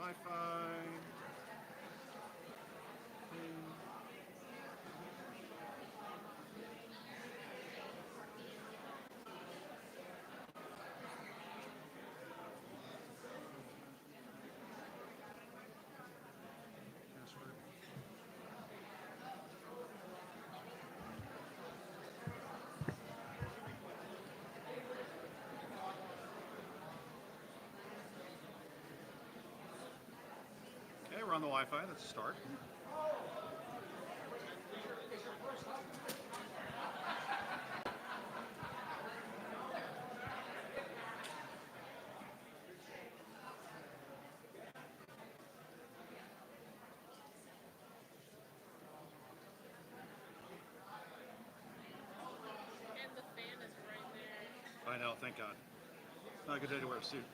Wi-Fi. Password. Okay, we're on the Wi-Fi. Let's start. And the fan is right there. I know, thank God. Not a good day to wear a suit.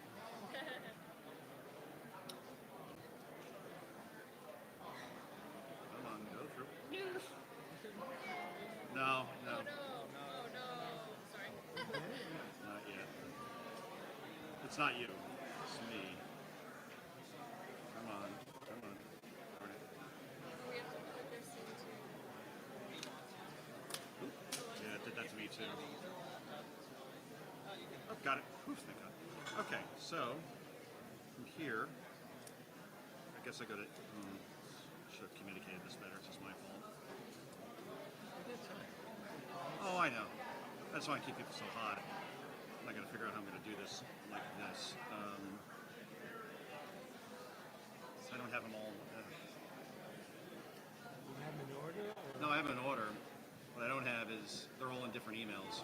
Come on, go through. No, no, Oh no! Oh no! Sorry. not yet. It's not you. It's me. Come on, come on. Darn it. We have to put this into. Yeah, it did that to me too. Oh, got it. Oof, thank God. Okay, so from here, I guess I go to. Should have communicated this better. It's just my fault. Oh, I know. I just want to keep people so hot. I got to figure out how I'm going to do this like this. So I don't have them all. You have them in order? Or? No, I have them in order. What I don't have is they're all in different emails.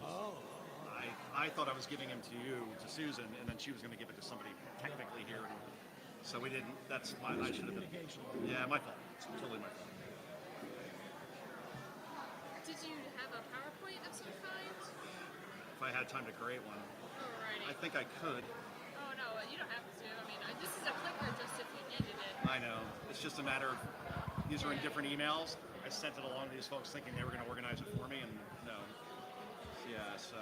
Oh. I thought I was giving them to you, to Susan, and then she was going to give it to somebody technically here. So we didn't. That's my. I should have been. Yeah, my fault. It's totally my fault. Did you have a PowerPoint of some kind? If I had time to create one, Alrighty. I think I could. Oh no, you don't have to. I mean, this is a clicker just if you needed it. I know. It's just a matter of these are in different emails. I sent it along to these folks thinking they were going to organize it for me, and no. Yeah. So.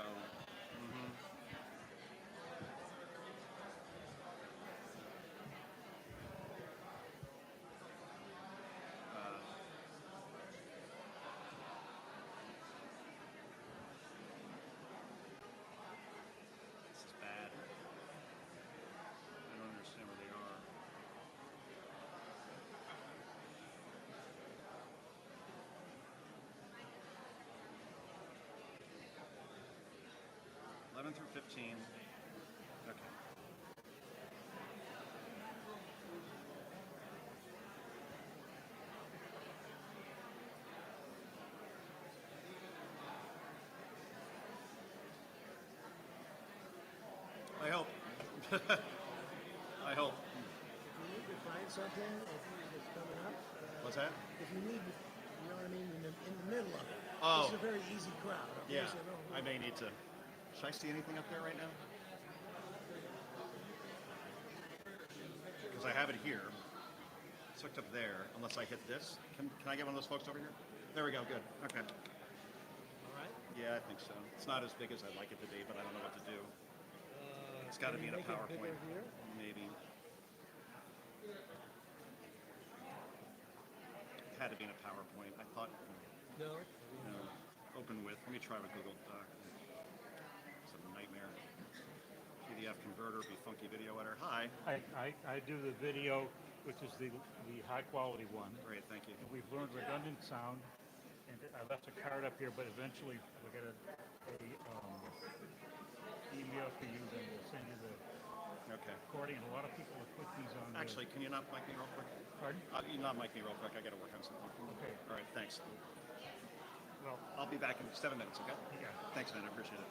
This is bad. I don't understand where they are. (11 through 15). Okay. I hope. I hope. If you need to find something, if it's coming up. What's that? If you need, you know what I mean, in the middle of it. Oh. It's a very easy crowd. Okay? Yeah. So no, I may need to. Should I see anything up there right now? Because I have it here. It's hooked up there, unless I hit this. Can I get one of those folks over here? There we go, good. Okay. all right. Yeah, I think so. It's not as big as I'd like it to be, but I don't know what to do. It's got to Can be you in a make it bigger PowerPoint. here? Maybe. It had to be in a PowerPoint. I thought, No. no. Open with. Let me try with Google Doc. It's a nightmare. PDF converter, be funky video editor. Hi. I do the video, which is the high quality one. Great, thank you. And we've learned redundant sound, and I left a card up here, but eventually we'll get a email for you, then we'll send you the Okay. recording. And a lot of people have put these on. Actually, can you not mic me real quick? Pardon? You not mic me real quick. I got to work on something. Okay. All right, thanks. Well, I'll be back in 7 minutes, okay? yeah. Thanks, man. I appreciate it.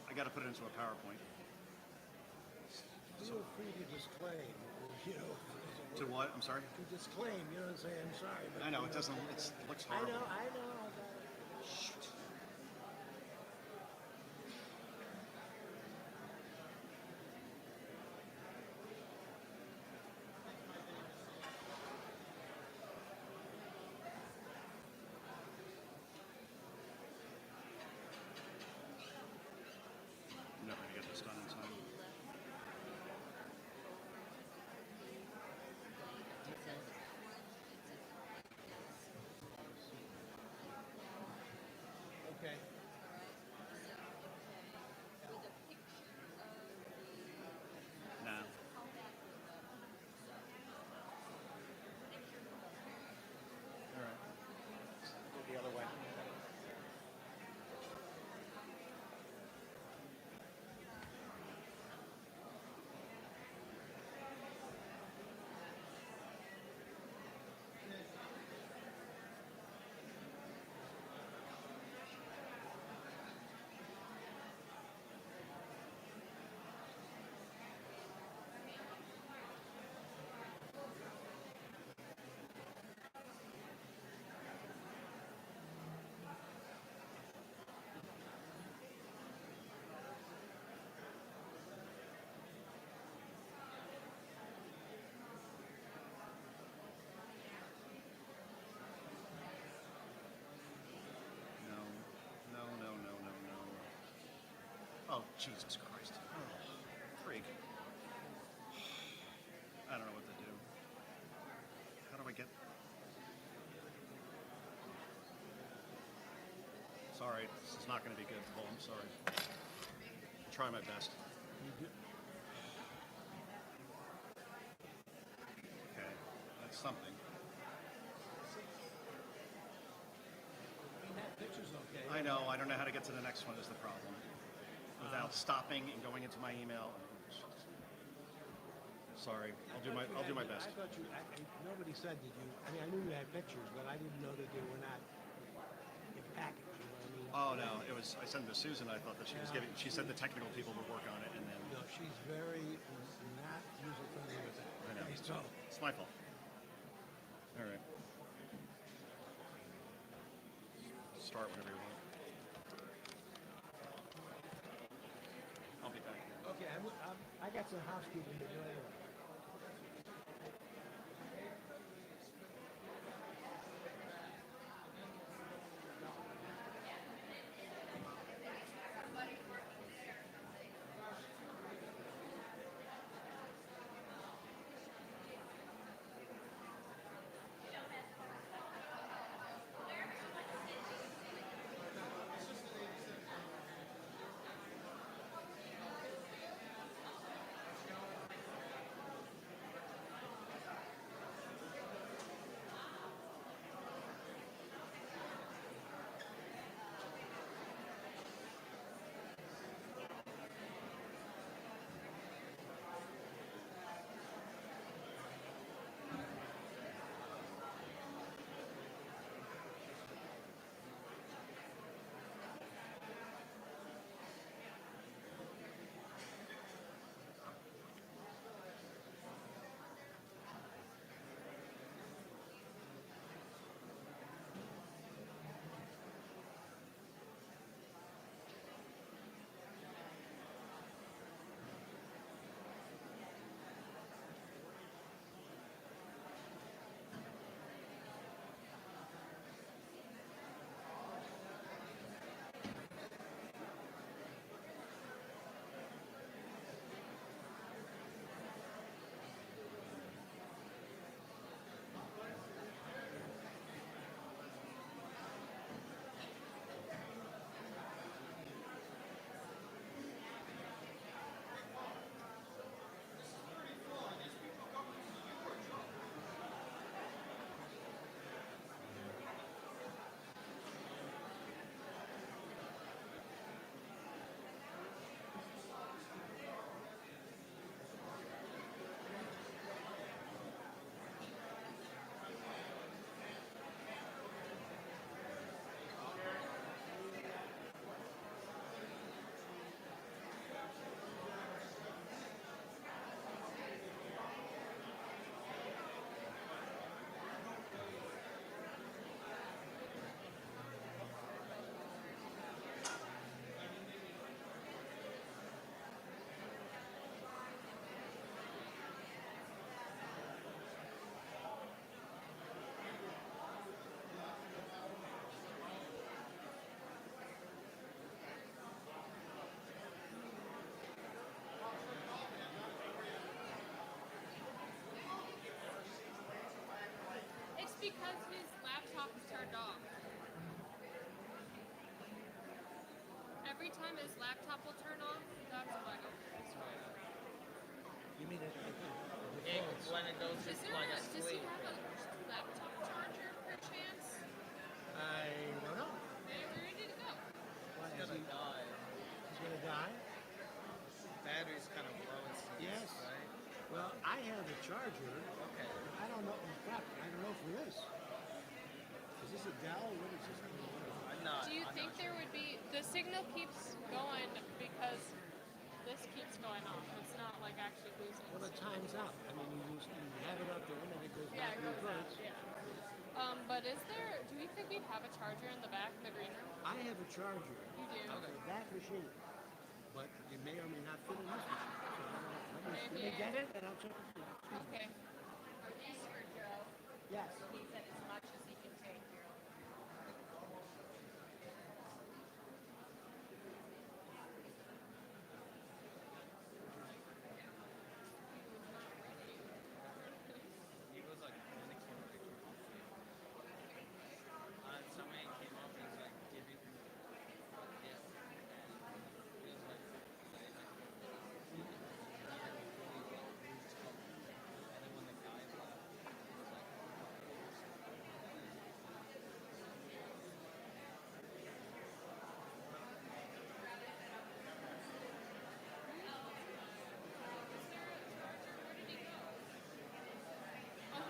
I got to put it into a PowerPoint. Feel free to disclaim, you know. To what? I'm sorry? To disclaim, you know what I'm saying? I'm sorry. But, I know, you it doesn't, it looks horrible. I know. I got it. Shoot. Jesus Christ. Oh, freak. I don't know what to do. How do I get... Sorry, this is not going to be good, Paul. I'm sorry. I'll try my best. Okay, that's something. That picture's okay. I know. I don't know how to get to the next one is the problem. Without stopping and going into my email. Sorry. I'll do my best. I thought nobody said that you, I mean, I knew you had pictures, but I didn't know that they were not in package, you know what I mean? Oh no, it was. I sent it to Susan. I thought that she was giving. She said the technical people would work on it, and then. No, she's very not user-friendly with that. I know. Okay, so, It's my fault. All right. Start whenever you want. I'll be back. okay, I got some housekeeping to do anyway. It's because his laptop is turned off. Every time his laptop will turn off, that's why. You mean it? When it goes Does to like a he sleep. have a laptop charger per chance? I don't know. Maybe we're ready to go. Why, It's gonna die. he's gonna die? Battery's kind of low in seats, Yes. right? Well, I have a charger. Okay. I don't know. In fact, I don't know if it is. Is this a Dell? What is this? I'm not. Do you I'm think not there would be the signal keeps going because this keeps going off? It's not like actually losing. Well, the time's out. I mean, you have it up there and then it goes Yeah, back it and goes out. reverts. Yeah. But is there? Do you think we'd have a charger in the back in the green room? I have a charger You do. for that machine, but it may or may not fit in this machine. So I don't know. Let me Maybe. get it and I'll check it for you. Okay. Yes.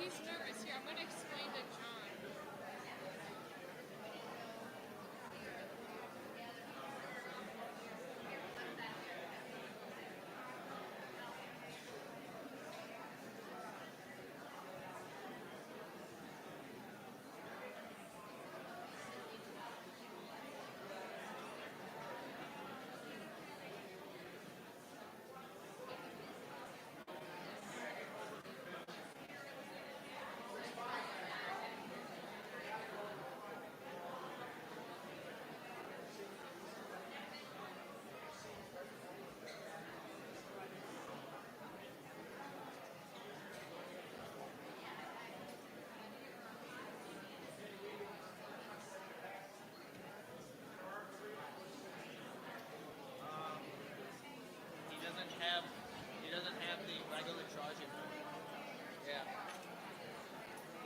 He's nervous here. I'm going to explain to John. He doesn't have the regular charging. Yeah.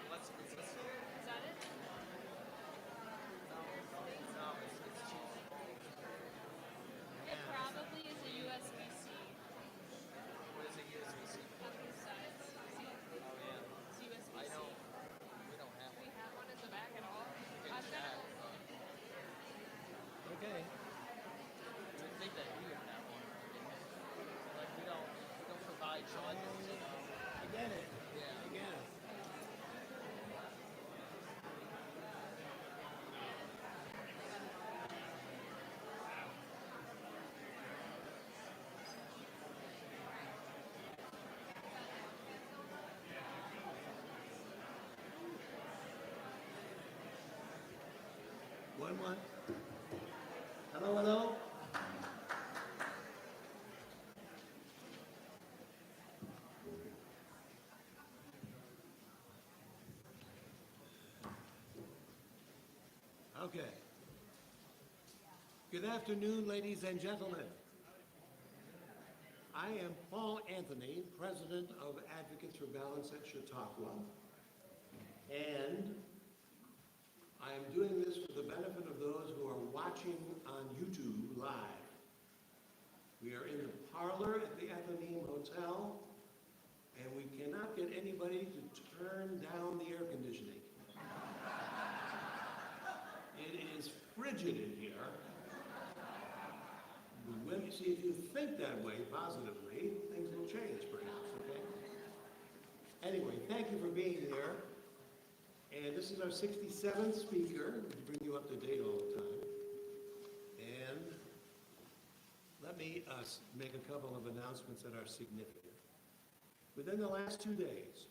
Let's Is that it? no, it's too small. It probably is a USB-C What is a USB-C? on these sides. See? Oh yeah. It's USB-C. I don't. We don't have Do we one. have one in the back at all? We I've can got chat. Okay. You would think that we would have one. Like we don't provide chargers, you know. I get it. Yeah. I get it. One. Hello, hello. Okay. Good afternoon, ladies and gentlemen. I am Paul Anthony, President of Advocates for Balance at Chautauqua, and I am doing this for the benefit of those who are watching on YouTube live. We are in the parlor at the Athenaeum Hotel, and we cannot get anybody to turn down the air conditioning. It is frigid in here. See, if you think that way positively, things will change perhaps, okay? Anyway, thank you for being here. And this is our 67th speaker, to bring you up to date all the time. And let me make a couple of announcements that are significant. Within the last 2 days,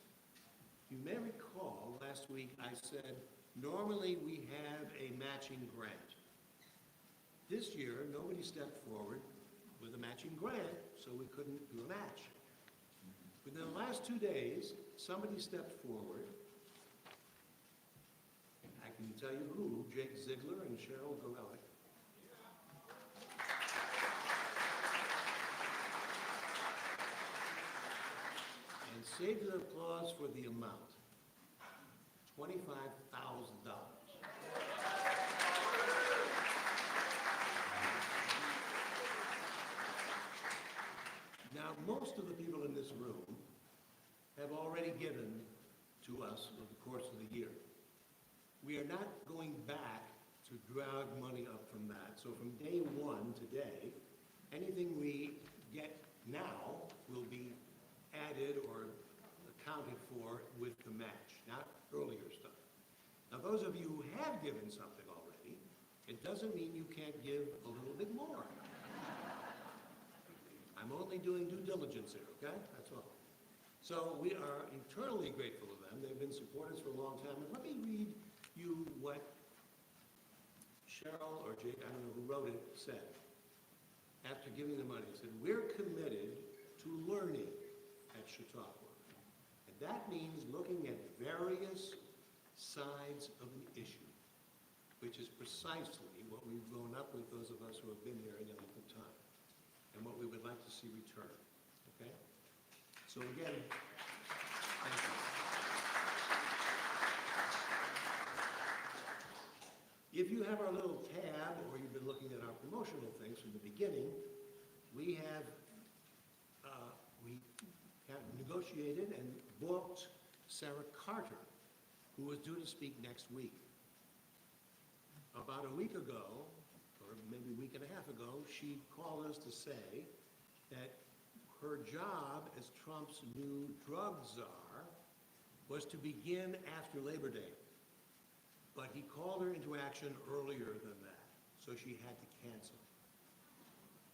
you may recall last week I said, normally we have a matching grant. This year, nobody stepped forward with a matching grant, so we couldn't do a match. Within the last 2 days, somebody stepped forward. I can tell you who, Jake Ziegler and Cheryl Gorelick. And saved the applause for the amount, $25,000. Now, most of the people in this room have already given to us over the course of the year. We are not going back to drag money up from that. So from day one today, anything we get now will be added or accounted for with the match, not earlier stuff. Now, those of you who have given something already, it doesn't mean you can't give a little bit more. I'm only doing due diligence here, okay? That's all. So we are eternally grateful to them. They've been supporters for a long time. And let me read you what Cheryl or Jake, I don't know who wrote it, said. After giving the money, he said, we're committed to learning at Chautauqua. And that means looking at various sides of an issue, which is precisely what we've grown up with, those of us who have been here any length of time, and what we would like to see return, okay? So again, thank you. If you have our little tab, or you've been looking at our promotional things from the beginning, we have negotiated and booked Sarah Carter, who was due to speak next week. About a week ago, or maybe a week and a half ago, she called us to say that her job as Trump's new drug czar was to begin after Labor Day. But he called her into action earlier than that, so she had to cancel.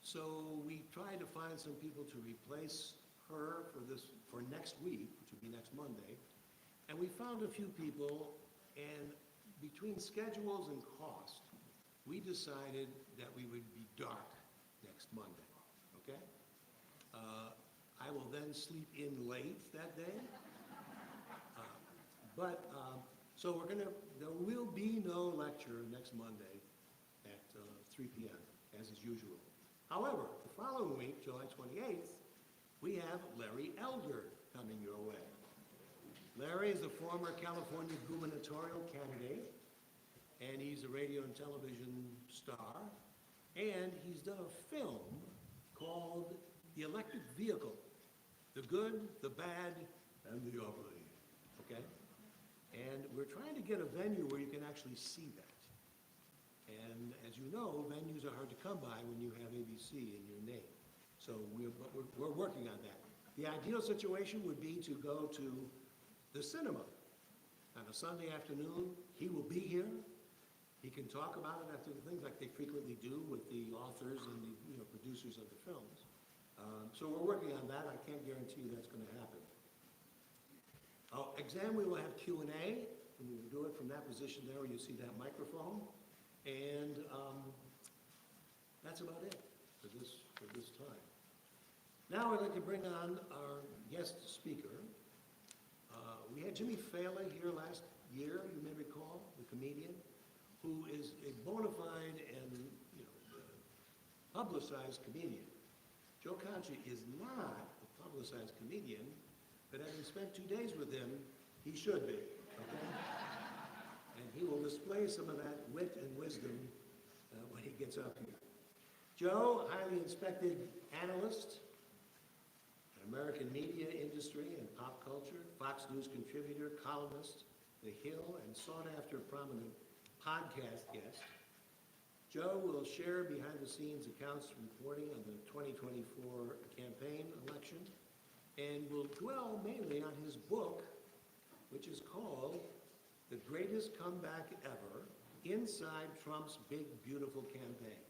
So we tried to find some people to replace her for next week, which would be next Monday, and we found a few people, and between schedules and cost, we decided that we would be dark next Monday, okay? I will then sleep in late that day. So there will be no lecture next Monday at 3 p.m., as is usual. However, the following week, July 28th, we have Larry Elder coming your way. Larry is a former California gubernatorial candidate, and he's a radio and television star, and he's done a film called The Electric Vehicle, The Good, the Bad, and the Ugly, okay? And we're trying to get a venue where you can actually see that. And as you know, venues are hard to come by when you have ABC in your name. So we're working on that. The ideal situation would be to go to the cinema on a Sunday afternoon. He will be here. He can talk about it after the things like they frequently do with the authors and the producers of the films. So we're working on that. I can't guarantee you that's going to happen. Exam, we will have Q&A, and we will do it from that position there where you see that microphone. And that's about it for this time. Now I'd like to bring on our guest speaker. We had Jimmy Fallon here last year, you may recall, the comedian, who is a bona fide and publicized comedian. Joe Concha is not a publicized comedian, but having spent 2 days with him, he should be, okay? And he will display some of that wit and wisdom when he gets up here. Joe, highly inspected analyst, an American media industry and pop culture, FoxNews Contributor, columnist, The Hill, and sought-after prominent podcast guest. Joe will share behind-the-scenes accounts reporting on the 2024 campaign election, and will dwell mainly on his book, which is called The Greatest Comeback Ever, Inside Trump's Big Beautiful Campaign.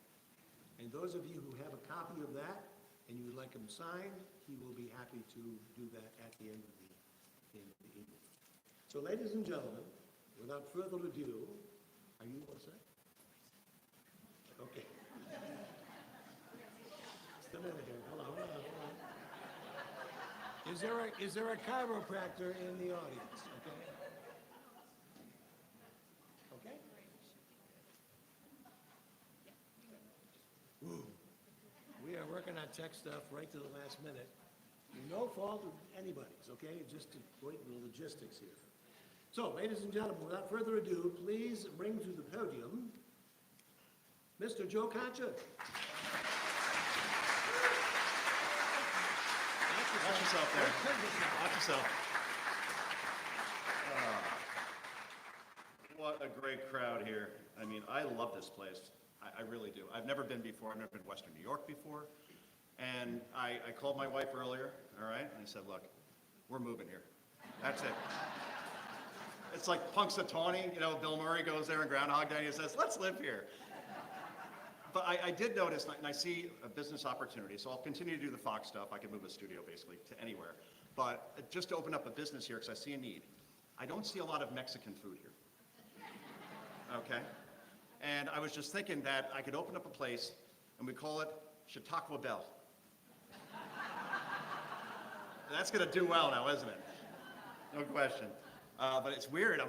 And those of you who have a copy of that and you would like him signed, he will be happy to do that at the end of the evening. So ladies and gentlemen, without further ado, are you all set? Okay. Just a minute here. Hold on. Is there a chiropractor in the audience? Okay. Ooh. We are working on tech stuff right to the last minute. No fault of anybody's, okay? Just to point the logistics here. So, ladies and gentlemen, without further ado, please bring to the podium Mr. Joe Concha. Watch yourself there. Watch yourself. What a great crowd here. I mean, I love this place. I really do. I've never been before. I've never been to Western New York before. And I called my wife earlier, all right? And I said, look, we're moving here. That's it. It's like Punxsutawney, Bill Murray goes there in Groundhog Day and he says, let's live here. But I did notice, and I see a business opportunity, so I'll continue to do the Fox stuff. I can move a studio basically to anywhere. But just to open up a business here, because I see a need. I don't see a lot of Mexican food here. Okay? And I was just thinking that I could open up a place, and we call it Chautauqua Bell. That's going to do well now, isn't it? No question. But it's weird. I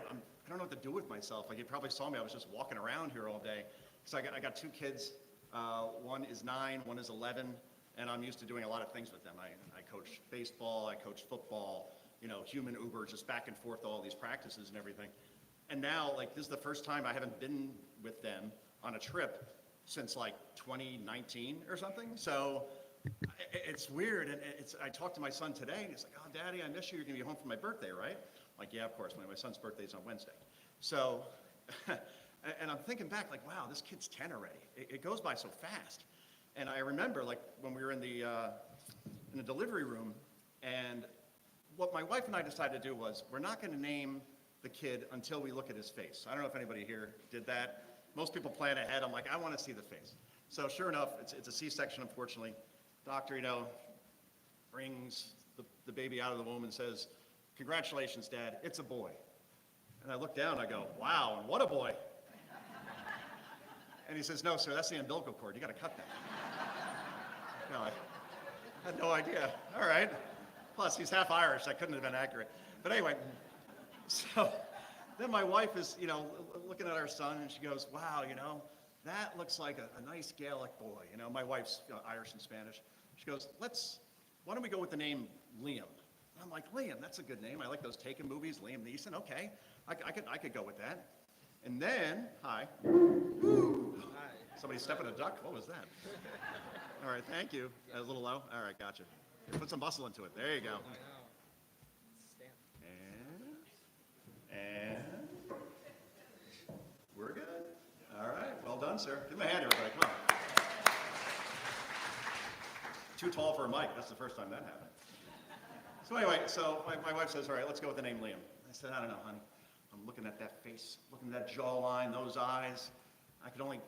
don't know what to do with myself. Like you probably saw me. I was just walking around here all day. So I got two kids. One is 9, one is 11, and I'm used to doing a lot of things with them. I coach baseball, I coach football, human Uber, just back and forth, all these practices and everything. And now, this is the first time I haven't been with them on a trip since 2019 or something. So it's weird, and I talked to my son today, and he's like, oh, Daddy, I miss you. You're going to be home for my birthday, right? I'm like, yeah, of course. My son's birthday's on Wednesday. So, and I'm thinking back, like, wow, this kid's 10 already. It goes by so fast. And I remember, like, when we were in the delivery room, and what my wife and I decided to do was, we're not going to name the kid until we look at his face. I don't know if anybody here did that. Most people plan ahead. I'm like, I want to see the face. So sure enough, it's a C-section, unfortunately. Doctor, brings the baby out of the womb and says, congratulations, Dad, it's a boy. And I look down, I go, wow, and what a boy. And he says, no, sir, that's the umbilical cord. You got to cut that. No, I had no idea. All right. Plus, he's half Irish. That couldn't have been accurate. But anyway, so then my wife is, looking at our son, and she goes, wow, that looks like a nice Gaelic boy. My wife's Irish and Spanish. She goes, why don't we go with the name Liam? And I'm like, Liam, that's a good name. I like those Taken movies, Liam Neeson. Okay, I could go with that. And then, hi. Woo. Hi. Somebody stepping a duck? What was that? All right, thank you. A little low? All right, gotcha. Put some bustle into it. There you go. I know. Stamp. And we're good. All right, well done, sir. Give him a hand, everybody. Come on. Too tall for a mic. That's the first time that happened. So anyway, my wife says, all right, let's go with the name Liam. I said, I don't know, honey. I'm looking at that face, looking at that jawline, those eyes. I could only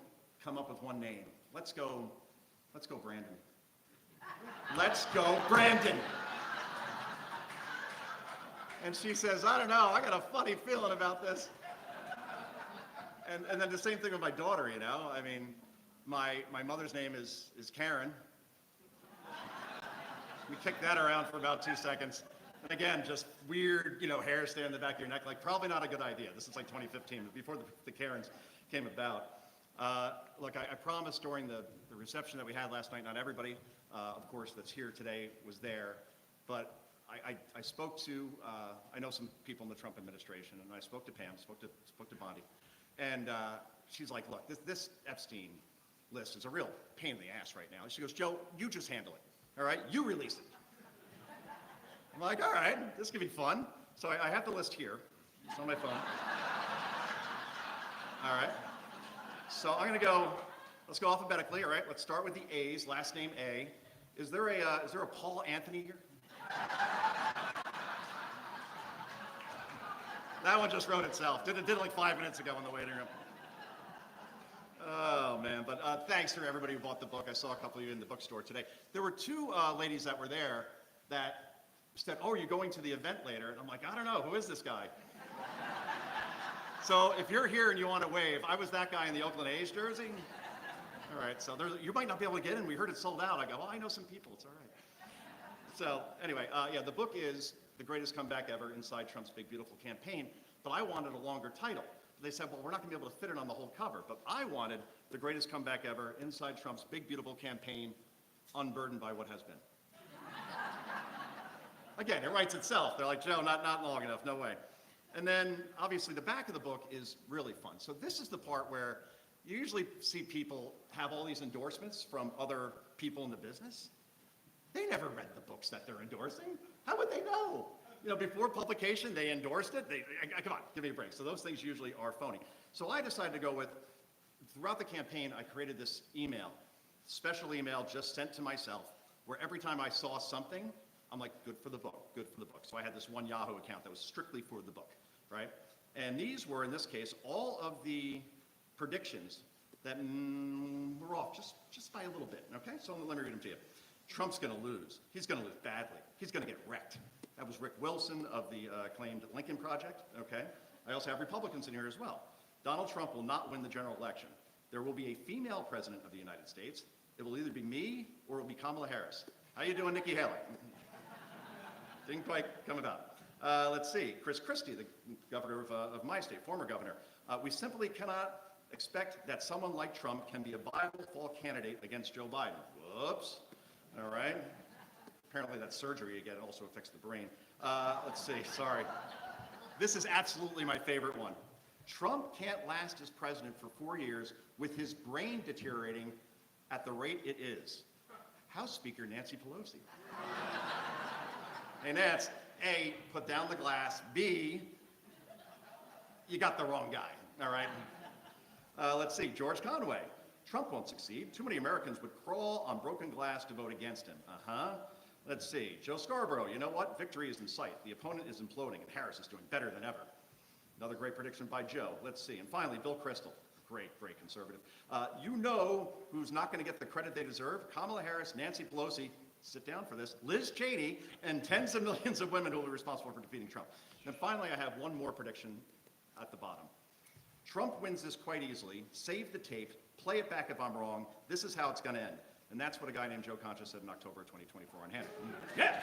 come up with one name. Let's go Brandon. Let's go Brandon. And she says, I don't know, I got a funny feeling about this. And then the same thing with my daughter, I mean, my mother's name is Karen. We kicked that around for about 2 seconds. And again, just weird, hair standing in the back of your neck, like probably not a good idea. This is like 2015, before the Karens came about. Look, I promised during the reception that we had last night, not everybody, of course, that's here today was there, but I spoke to, I know some people in the Trump administration, and I spoke to Pam, spoke to Bondi, and she's like, look, this Epstein list is a real pain in the ass right now. She goes, Joe, you just handle it, all right? You release it. I'm like, all right, this could be fun. So I have the list here. It's on my phone. All right. So I'm going to go, let's go alphabetically, all right? Let's start with the A's, last name A. Is there a Paul Anthony here? That one just wrote itself. Did it like 5 minutes ago in the waiting room. Oh, man. But thanks to everybody who bought the book. I saw a couple of you in the bookstore today. There were two ladies that were there that said, oh, are you going to the event later? And I'm like, I don't know. Who is this guy? So if you're here and you want to wave, I was that guy in the Oakland A's jersey. All right. So you might not be able to get in. We heard it sold out. I go, well, I know some people. It's all right. So anyway, yeah, the book is The Greatest Comeback Ever Inside Trump's Big Beautiful Campaign. But I wanted a longer title. They said, well, we're not going to be able to fit it on the whole cover. But I wanted The Greatest Comeback Ever Inside Trump's Big Beautiful Campaign, Unburdened by What Has Been. Again, it writes itself. They're like, Joe, not long enough, no way. And then, obviously, the back of the book is really fun. So this is the part where you usually see people have all these endorsements from other people in the business. They never read the books that they're endorsing. How would they know? Before publication, they endorsed it. Come on, give me a break. So those things usually are phony. So I decided to go with, throughout the campaign, I created this email, special email just sent to myself, where every time I saw something, I'm like, good for the book, good for the book. So I had this one Yahoo account that was strictly for the book, right? And these were, in this case, all of the predictions that were off just by a little bit, okay? So let me read them to you. Trump's going to lose. He's going to lose badly. He's going to get wrecked. That was Rick Wilson of the acclaimed Lincoln Project, okay? I also have Republicans in here as well. Donald Trump will not win the general election. There will be a female president of the United States. It will either be me or it will be Kamala Harris. How you doing, Nikki Haley? Didn't quite come about. Let's see, Chris Christie, the governor of my state, former governor. We simply cannot expect that someone like Trump can be a viable fall candidate against Joe Biden. Whoops. All right. Apparently that surgery again also affects the brain. Let's see, sorry. This is absolutely my favorite one. Trump can't last as president for 4 years with his brain deteriorating at the rate it is. House Speaker Nancy Pelosi. Hey, Nance, A, put down the glass. B, you got the wrong guy, all right? Let's see, George Conway. Trump won't succeed. Too many Americans would crawl on broken glass to vote against him. Let's see, Joe Scarborough. You know what? Victory is in sight. The opponent is imploding, and Harris is doing better than ever. Another great prediction by Joe. Let's see. And finally, Bill Kristol. Great conservative. You know who's not going to get the credit they deserve? Kamala Harris, Nancy Pelosi, sit down for this, Liz Cheney, and tens of millions of women who will be responsible for defeating Trump. And finally, I have one more prediction at the bottom. Trump wins this quite easily. Save the tape. Play it back if I'm wrong. This is how it's going to end. And that's what a guy named Joe Concha said in October of 2024 on Hannity. Yeah!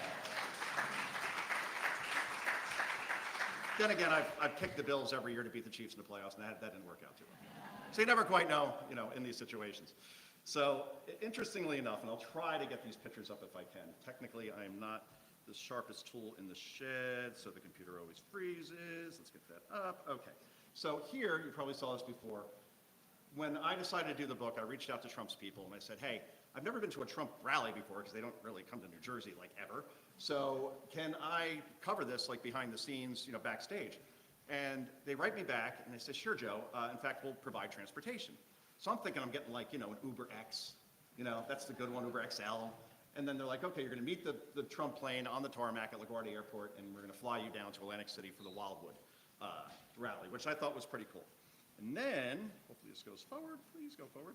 Then again, I've picked the Bills every year to beat the Chiefs in the playoffs, and that didn't work out too well. So you never quite know, in these situations. So interestingly enough, and I'll try to get these pictures up if I can. Technically, I am not the sharpest tool in the shed, so the computer always freezes. Let's get that up. Okay. So here, you probably saw this before. When I decided to do the book, I reached out to Trump's people and I said, hey, I've never been to a Trump rally before because they don't really come to New Jersey like ever. So can I cover this like behind the scenes, backstage? And they write me back and they say, sure, Joe. In fact, we'll provide transportation. So I'm thinking I'm getting like, an Uber X, that's the good one, Uber XL. And then they're like, okay, you're going to meet the Trump plane on the tarmac at LaGuardia Airport, and we're going to fly you down to Atlantic City for the Wildwood rally, which I thought was pretty cool. And then, hopefully this goes forward. Please go forward.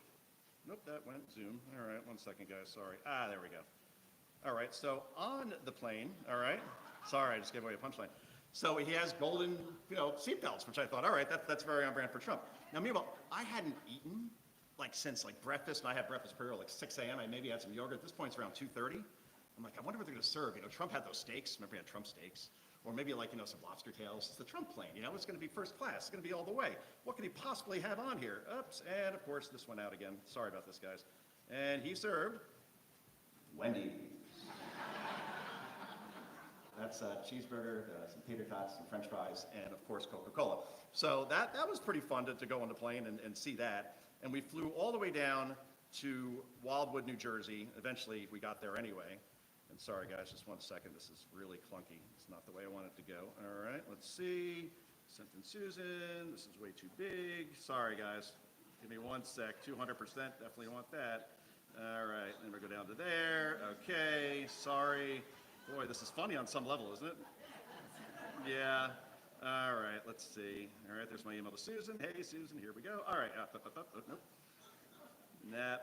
Nope, that went zoom. All right, 1 second, guys. Sorry. There we go. All right, so on the plane, all right. Sorry, I just gave away a punchline. So he has golden, seatbelts, which I thought, all right, that's very on brand for Trump. Now, meanwhile, I hadn't eaten since breakfast, and I had breakfast pretty early, 6 a.m. I maybe had some yogurt. At this point, it's around 2:30. I'm like, I wonder what they're going to serve. Trump had those steaks. Remember, he had Trump steaks. Or maybe some lobster tails. It's the Trump plane, it's going to be first class. It's going to be all the way. What could he possibly have on here? Oops, and of course, this went out again. Sorry about this, guys. And he served Wendy's. That's a cheeseburger, some tater tots, some french fries, and of course, Coca-Cola. So that was pretty fun to go on the plane and see that. And we flew all the way down to Wildwood, New Jersey. Eventually, we got there anyway. And sorry, guys, just 1 second. This is really clunky. It's not the way I want it to go. All right, let's see. Sent in Susan. This is way too big. Sorry, guys. Give me 1 sec. 200%. Definitely want that. All right, then we go down to there. Okay, sorry. Boy, this is funny on some level, isn't it? Yeah. All right, let's see. All right, there's my email to Susan. Hey, Susan, here we go. All right. Nope. Nah,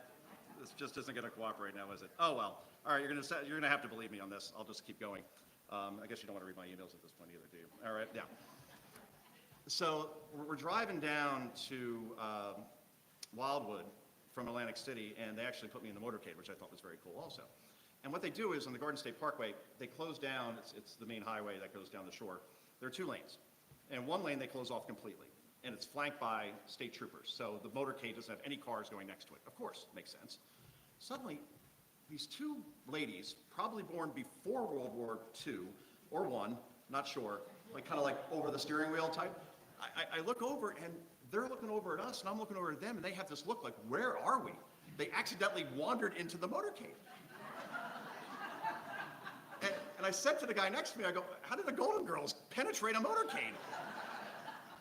this just isn't going to cooperate now, is it? Oh, well. All right, you're gonna have to believe me on this. I'll just keep going. I guess you don't want to read my emails at this point either, do you? All right, yeah. So we're driving down to Wildwood from Atlantic City, and they actually put me in the motorcade, which I thought was very cool also. And what they do is on the Garden State Parkway, they close down, it's the main highway that goes down the shore. There are 2 lanes. And one lane they close off completely, and it's flanked by state troopers. So the motorcade doesn't have any cars going next to it. Of course, makes sense. Suddenly, these 2 ladies, probably born before World War II, or I, not sure, kind of over the steering wheel type. I look over, and they're looking over at us, and I'm looking over at them, and they have this look like, where are we? They accidentally wandered into the motorcade. And I said to the guy next to me, I go, how did the Golden Girls penetrate a motorcade?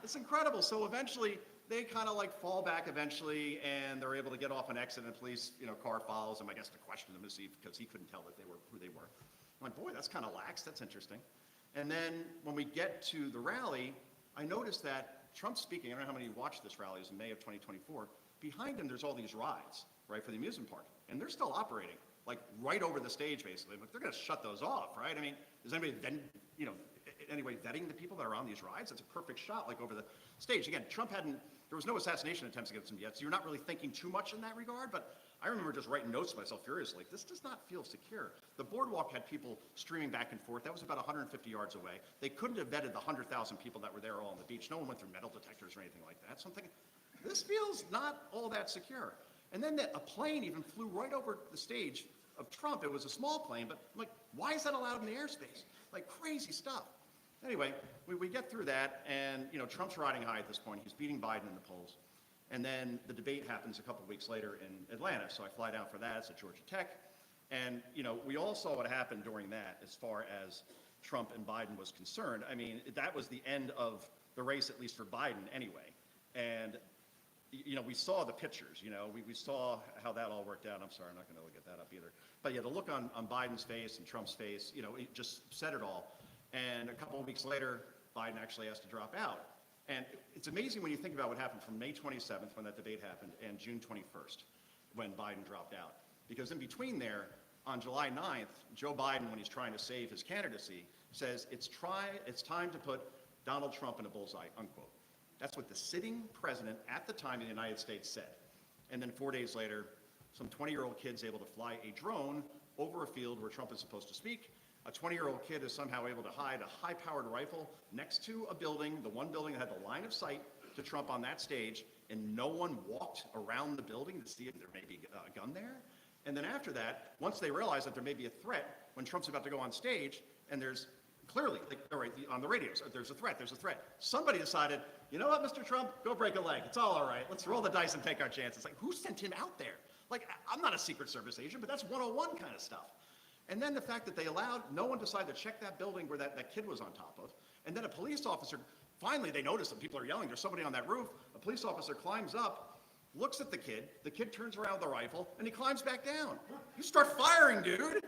It's incredible. So eventually, they kind of fall back eventually, and they're able to get off an exit, and the police, car follows them, I guess, to question them to see, because he couldn't tell that they were who they were. I'm like, boy, that's kind of lax. That's interesting. And then when we get to the rally, I noticed that Trump's speaking. I don't know how many of you watched this rally. It was in May of 2024. Behind him, there's all these rides, right, for the amusement park, and they're still operating, right over the stage, basically. They're going to shut those off, right? I mean, is anybody then, anyway vetting the people that are on these rides? It's a perfect shot, over the stage. Again, there was no assassination attempts against him yet, so you're not really thinking too much in that regard, but I remember just writing notes to myself furiously. This does not feel secure. The boardwalk had people streaming back and forth. That was about 150 yards away. They couldn't have vetted the 100,000 people that were there all on the beach. No one went through metal detectors or anything like that. So I'm thinking, this feels not all that secure. And then a plane even flew right over the stage of Trump. It was a small plane, but I'm like, why is that allowed in the airspace? Crazy stuff. Anyway, we get through that, and Trump's riding high at this point. He's beating Biden in the polls. And then the debate happens a couple of weeks later in Atlanta. So I fly down for that. It's at Georgia Tech. And, we all saw what happened during that as far as Trump and Biden was concerned. I mean, that was the end of the race, at least for Biden anyway. And, we saw the pictures, we saw how that all worked out. I'm sorry, I'm not going to get that up either. But yeah, the look on Biden's face and Trump's face, it just said it all. And a couple of weeks later, Biden actually has to drop out. And it's amazing when you think about what happened from May 27th, when that debate happened, and June 21st, when Biden dropped out. Because in between there, on July 9th, Joe Biden, when he's trying to save his candidacy, says it's time to put Donald Trump in a bullseye, unquote. That's what the sitting president at the time in the United States said. And then 4 days later, some 20-year-old kid's able to fly a drone over a field where Trump is supposed to speak. A 20-year-old kid is somehow able to hide a high-powered rifle next to a building, the one building that had the line of sight to Trump on that stage, and no one walked around the building to see if there may be a gun there. And then after that, once they realize that there may be a threat, when Trump's about to go on stage, and there's clearly, all right, on the radios, there's a threat. Somebody decided, you know what, Mr. Trump, go break a leg. It's all right. Let's roll the dice and take our chances. Like, who sent him out there? Like, I'm not a Secret Service agent, but that's 101 kind of stuff. And then the fact that they allowed no one decided to check that building where that kid was on top of. And then a police officer, finally they notice that people are yelling, there's somebody on that roof. A police officer climbs up, looks at the kid turns around with the rifle, and he climbs back down. You start firing, dude.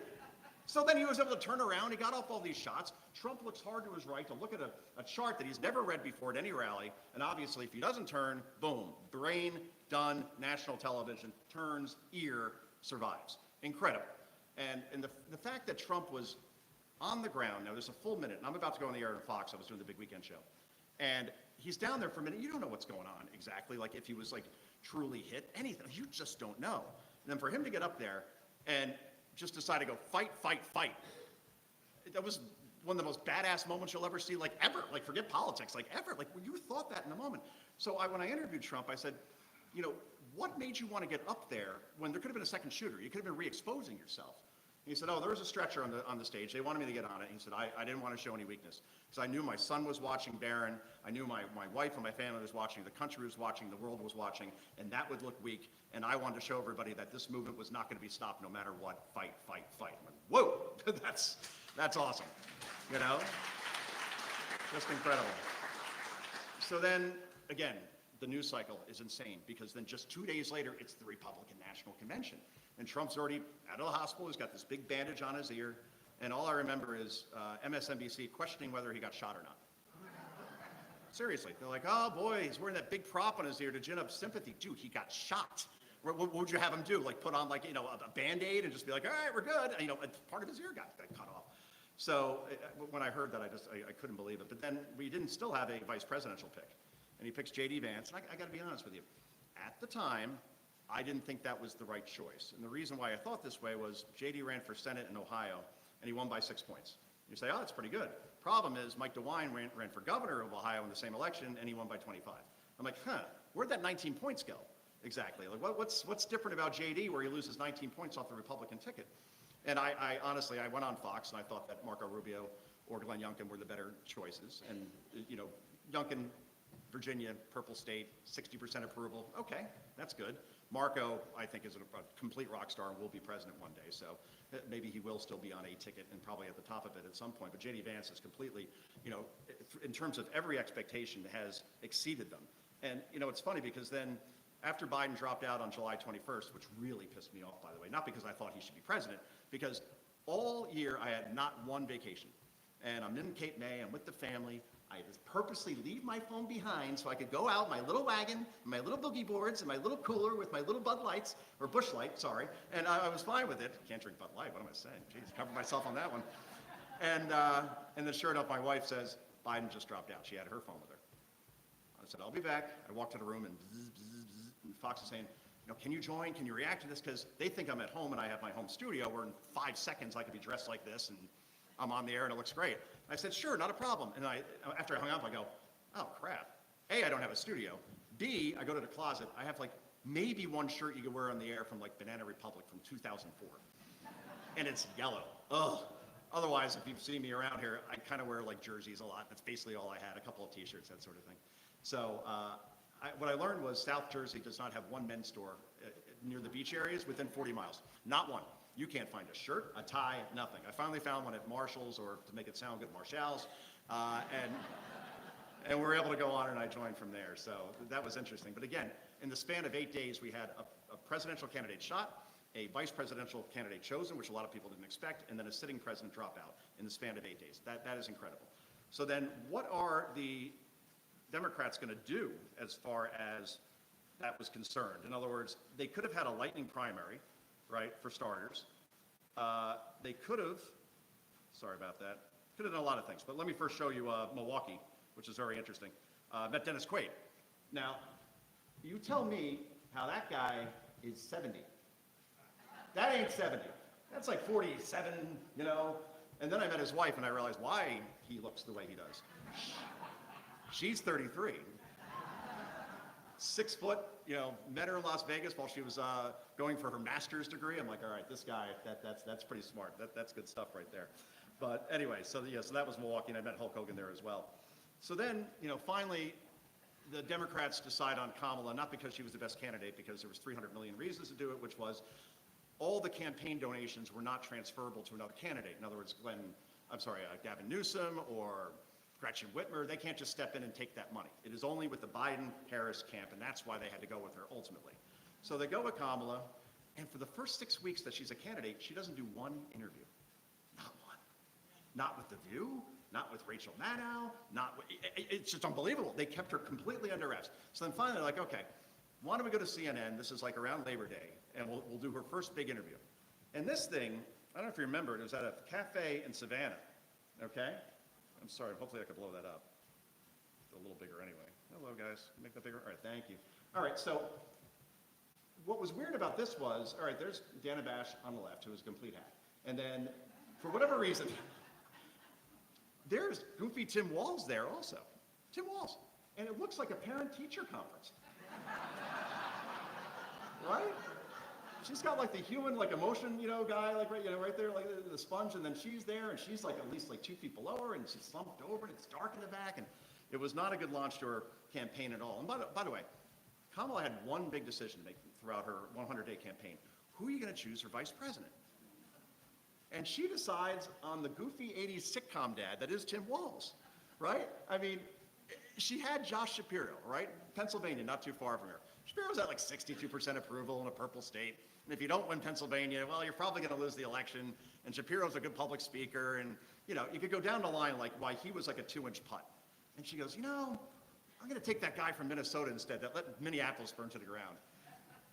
So then he was able to turn around, he got off all these shots. Trump looks hard to his right to look at a chart that he's never read before at any rally, and obviously if he doesn't turn, boom, brain, done, national television, turns, ear, survives. Incredible. And the fact that Trump was on the ground, now there's a full minute, and I'm about to go on the air on Fox, I was doing the big weekend show, and he's down there for a minute, you don't know what's going on exactly, like if he was like truly hit, anything, you just don't know. And then for him to get up there and just decide to go fight, that was one of the most badass moments you'll ever see, like ever, like forget politics, like ever, like when you thought that in a moment. So when I interviewed Trump, I said, what made you want to get up there when there could have been a second shooter? You could have been re-exposing yourself. And he said, there was a stretcher on the stage. They wanted me to get on it. And he said, I didn't want to show any weakness. Because I knew my son was watching Barron. I knew my wife and my family was watching. The country was watching. The world was watching. And that would look weak. And I wanted to show everybody that this movement was not going to be stopped no matter what. Fight. I'm like, whoa, that's awesome. Just incredible. So then, again, the news cycle is insane because then just 2 days later, it's the Republican National Convention. And Trump's already out of the hospital. He's got this big bandage on his ear. And all I remember is MSNBC questioning whether he got shot or not. Seriously. They're like, oh, boy, he's wearing that big prop on his ear to gin up sympathy. Dude, he got shot. What would you have him do? Like put on like, a Band-Aid and just be like, all right, we're good. And, part of his ear got cut off. So when I heard that, I couldn't believe it. But then we didn't still have a vice presidential pick. And he picks J.D. Vance. And I got to be honest with you. At the time, I didn't think that was the right choice. And the reason why I thought this way was J.D. ran for Senate in Ohio, and he won by 6 points. You say, oh, that's pretty good. Problem is, Mike DeWine ran for governor of Ohio in the same election, and he won by 25. I'm like, where'd that 19 points go? Exactly. Like, what's different about J.D. where he loses 19 points off the Republican ticket? And I honestly, I went on Fox, and I thought that Marco Rubio or Glenn Youngkin were the better choices. And, Youngkin, Virginia, purple state, 60% approval. Okay, that's good. Marco, I think, is a complete rock star and will be president one day. So maybe he will still be on a ticket and probably at the top of it at some point. But J.D. Vance is completely, in terms of every expectation, has exceeded them. And, it's funny because then after Biden dropped out on July 21st, which really pissed me off, by the way, not because I thought he should be president, because all year I had not one vacation. And I'm in Cape May, I'm with the family. I just purposely leave my phone behind so I could go out my little wagon, my little boogie boards, and my little cooler with my little Bud Lights, or Busch Light, sorry, and I was fine with it. Can't drink Bud Light, what am I saying? Jeez, cover myself on that one. And then sure enough, my wife says, Biden just dropped out. She had her phone with her. I said, I'll be back. I walked to the room and bzz, bzz, bzz, and Fox is saying, can you join? Can you react to this? Because they think I'm at home and I have my home studio where in 5 seconds I could be dressed like this and I'm on the air and it looks great. I said, sure, not a problem. And after I hung up, I go, oh, crap. A, I don't have a studio. B, I go to the closet. I have like maybe one shirt you could wear on the air from like Banana Republic from 2004. And it's yellow. Ugh. Otherwise, if you've seen me around here, I kind of wear like jerseys a lot. That's basically all I had, a couple of T-shirts, that sort of thing. So what I learned was South Jersey does not have one men's store near the beach areas within 40 miles. Not one. You can't find a shirt, a tie, nothing. I finally found one at Marshall's, or to make it sound good, Marshall's, and we were able to go on, and I joined from there. So that was interesting. But again, in the span of 8 days, we had a presidential candidate shot, a vice presidential candidate chosen, which a lot of people didn't expect, and then a sitting president drop out in the span of 8 days. That is incredible. So then what are the Democrats going to do as far as that was concerned? In other words, they could have had a lightning primary, right, for starters. They could have, sorry about that, could have done a lot of things. But let me first show you Milwaukee, which is very interesting. Met Dennis Quaid. Now, you tell me how that guy is 70. That ain't 70. That's like 47, you know. And then I met his wife, and I realized why he looks the way he does. She's 33. 6 foot, you know, met her in Las Vegas while she was going for her master's degree. I'm like, all right, this guy, that's pretty smart. That's good stuff right there. But anyway, so yeah, so that was Milwaukee, and I met Hulk Hogan there as well. So then, you know, finally, the Democrats decide on Kamala, not because she was the best candidate, because there was 300 million reasons to do it, which was all the campaign donations were not transferable to another candidate. In other words, Gavin Newsom or Gretchen Whitmer, they can't just step in and take that money. It is only with the Biden-Harris camp, and that's why they had to go with her ultimately. So they go with Kamala, and for the first 6 weeks that she's a candidate, she doesn't do one interview. Not one. Not with The View, not with Rachel Maddow, it's just unbelievable. They kept her completely under arrest. So then finally they're like, okay, why don't we go to CNN? This is like around Labor Day, and we'll do her first big interview. And this thing, I don't know if you remember, it was at a cafe in Savannah, okay? I'm sorry, hopefully I could blow that up. It's a little bigger anyway. Hello guys, make that bigger? All right, thank you. All right, so what was weird about this was, all right, there's Dana Bash on the left, who is a complete hack. And then, for whatever reason, there's goofy Tim Walz there also. Tim Walz. And it looks like a parent-teacher conference. Right? She's got like the human, like emotion, you know, guy, like right there, like the sponge, and then she's there, and she's like at least like 2 feet below her, and she's slumped over, and it's dark in the back, and it was not a good launch to her campaign at all. And by the way, Kamala had one big decision to make throughout her 100-day campaign. Who are you going to choose for vice president? And she decides on the goofy 80s sitcom dad that is Tim Walz, right? I mean, she had Josh Shapiro, right? Pennsylvania, not too far from here. Shapiro's at like 62% approval in a purple state. And if you don't win Pennsylvania, well, you're probably going to lose the election. And Shapiro's a good public speaker. And, you know, you could go down the line like why he was like a 2-inch putt. And she goes, you know, I'm going to take that guy from Minnesota instead that let Minneapolis burn to the ground.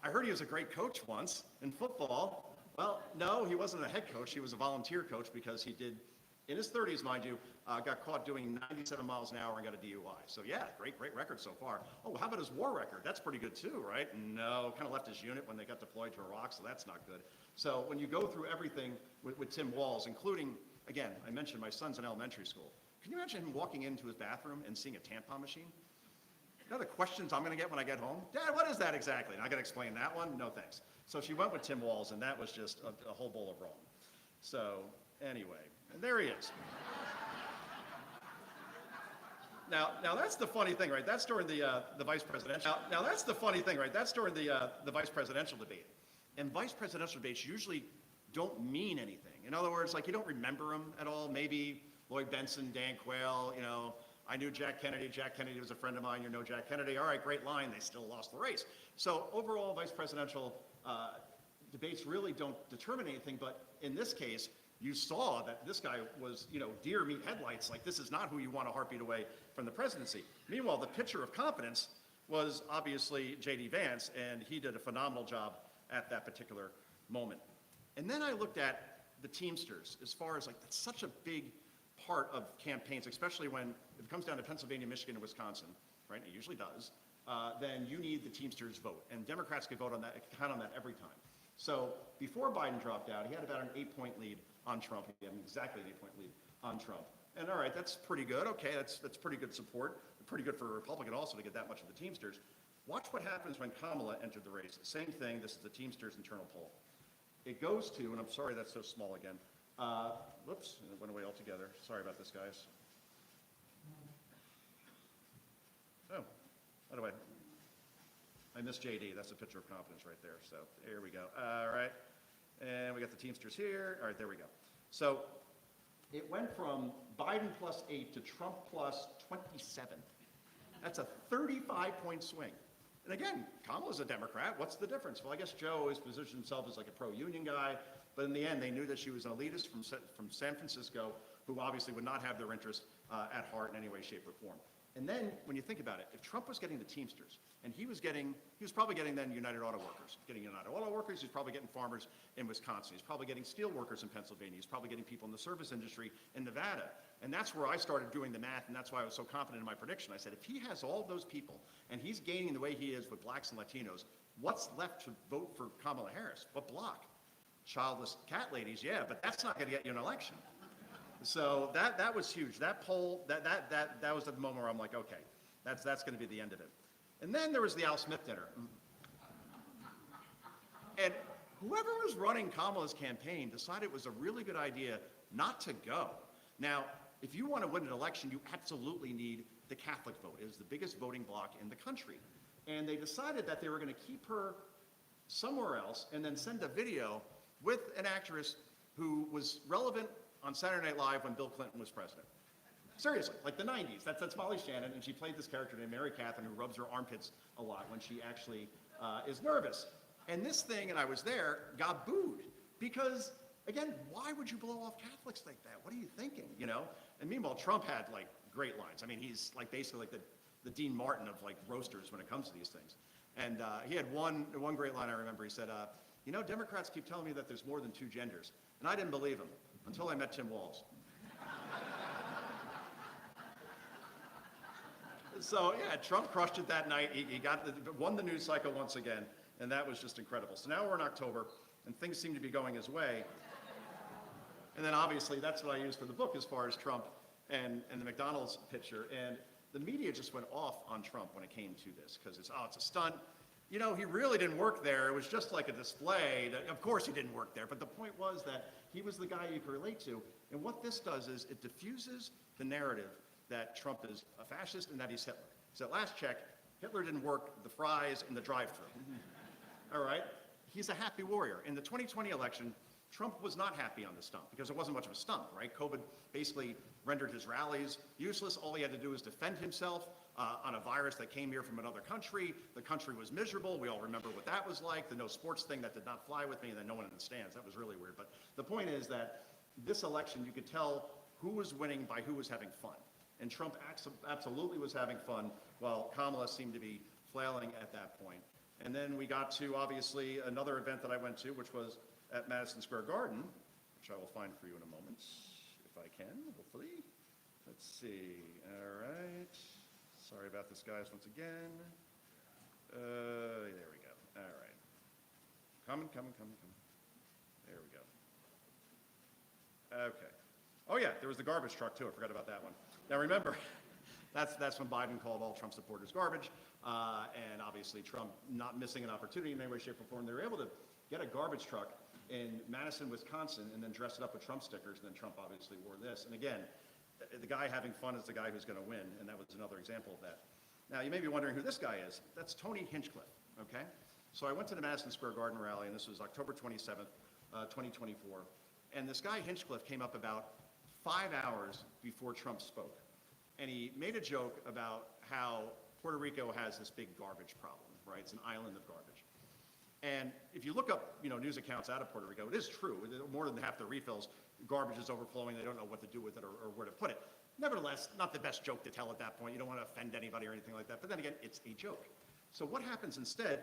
I heard he was a great coach once in football. Well, no, he wasn't a head coach. He was a volunteer coach because he did, in his 30s, mind you, got caught doing 97 miles an hour and got a DUI. So yeah, great record so far. Oh, how about his war record? That's pretty good too, right? No, kind of left his unit when they got deployed to Iraq, so that's not good. So when you go through everything with Tim Walz, including, again, I mentioned my son's in elementary school. Can you imagine him walking into his bathroom and seeing a tampon machine? You know the questions I'm going to get when I get home? Dad, what is that exactly? And I got to explain that one? No thanks. So she went with Tim Walz, and that was just a whole bowl of wrong. So anyway, and there he is. Now that's the funny thing, right? That's during the vice presidential. Now that's the funny thing, right? That's during the vice presidential debate. And vice presidential debates usually don't mean anything. In other words, like you don't remember them at all. Maybe Lloyd Benson, Dan Quayle, you know, I knew Jack Kennedy. Jack Kennedy was a friend of mine. You know Jack Kennedy. All right, great line. They still lost the race. So overall, vice presidential debates really don't determine anything. But in this case, you saw that this guy was, you know, deer meet headlights. Like, this is not who you want a heartbeat away from the presidency. Meanwhile, the pitcher of competence was obviously J.D. Vance, and he did a phenomenal job at that particular moment. And then I looked at the Teamsters as far as, like, that's such a big part of campaigns, especially when it comes down to Pennsylvania, Michigan, and Wisconsin, right? It usually does. Then you need the Teamsters vote. And Democrats could vote on that, count on that every time. So before Biden dropped out, he had about an 8-point lead on Trump. He had exactly an 8-point lead on Trump. And all right, that's pretty good. Okay, that's pretty good support. Pretty good for a Republican also to get that much of the Teamsters. Watch what happens when Kamala entered the race. Same thing, this is the Teamsters internal poll. It goes to, and I'm sorry that's so small again. Whoops, it went away altogether. Sorry about this, guys. Oh, by the way, I missed JD. That's a picture of confidence right there. So there we go. All right. And we got the Teamsters here. All right, there we go. So it went from Biden +8 to Trump +27. That's a 35-point swing. And again, Kamala's a Democrat. What's the difference? Well, I guess Joe always positioned himself as like a pro-union guy, but in the end, they knew that she was an elitist from San Francisco who obviously would not have their interest at heart in any way, shape, or form. And then, when you think about it, if Trump was getting the Teamsters, and he was probably getting then United Auto Workers. Getting United Auto Workers, he's probably getting farmers in Wisconsin. He's probably getting steel workers in Pennsylvania. He's probably getting people in the service industry in Nevada. And that's where I started doing the math, and that's why I was so confident in my prediction. I said, if he has all those people, and he's gaining the way he is with blacks and Latinos, what's left to vote for Kamala Harris? What block? Childless cat ladies, yeah, but that's not going to get you an election. So that was huge. That poll, that was the moment where I'm like, okay, that's going to be the end of it. And then there was the Al Smith dinner. And whoever was running Kamala's campaign decided it was a really good idea not to go. Now, if you want to win an election, you absolutely need the Catholic vote. It is the biggest voting bloc in the country. And they decided that they were going to keep her somewhere else and then send a video with an actress who was relevant on Saturday Night Live when Bill Clinton was president. Seriously, like the 90s. That's Molly Shannon, and she played this character named Mary Catherine who rubs her armpits a lot when she actually is nervous. And this thing, and I was there, got booed because, again, why would you blow off Catholics like that? What are you thinking, you know? And meanwhile, Trump had like great lines. I mean, he's like basically like the Dean Martin of like roasters when it comes to these things. And he had one great line I remember. He said, you know, Democrats keep telling me that there's more than two genders. And I didn't believe him until I met Tim Walz. So yeah, Trump crushed it that night. He won the news cycle once again, and that was just incredible. So now we're in October, and things seem to be going his way. And then obviously that's what I used for the book as far as Trump and the McDonald's picture. And the media just went off on Trump when it came to this because it's a stunt. You know, he really didn't work there. It was just like a display. Of course he didn't work there, but the point was that he was the guy you could relate to. And what this does is it diffuses the narrative that Trump is a fascist and that he's Hitler. So at last check, Hitler didn't work the fries in the drive-thru. All right? He's a happy warrior. In the 2020 election, Trump was not happy on the stump because it wasn't much of a stump, right? COVID basically rendered his rallies useless. All he had to do was defend himself on a virus that came here from another country. The country was miserable. We all remember what that was like. The no sports thing that did not fly with me, and then no one in the stands. That was really weird. But the point is that this election, you could tell who was winning by who was having fun. And Trump absolutely was having fun, while Kamala seemed to be flailing at that point. And then we got to, obviously, another event that I went to, which was at Madison Square Garden, which I will find for you in a moment, if I can, hopefully. Let's see. All right. Sorry about this, guys, once again. There we go. All right. Coming. There we go. Okay. Oh, yeah, there was the garbage truck, too. I forgot about that one. Now, remember, that's when Biden called all Trump supporters garbage, and obviously Trump not missing an opportunity in any way, shape, or form. They were able to get a garbage truck in Madison, Wisconsin, and then dress it up with Trump stickers, and then Trump obviously wore this. And again, the guy having fun is the guy who's going to win, and that was another example of that. Now, you may be wondering who this guy is. That's Tony Hinchcliffe, okay? So I went to the Madison Square Garden rally, and this was October 27th, 2024, and this guy Hinchcliffe came up about 5 hours before Trump spoke. And he made a joke about how Puerto Rico has this big garbage problem, right? It's an island of garbage. And if you look up, news accounts out of Puerto Rico, it is true. More than half the refills, garbage is overflowing. They don't know what to do with it or where to put it. Nevertheless, not the best joke to tell at that point. You don't want to offend anybody or anything like that. But then again, it's a joke. So what happens instead,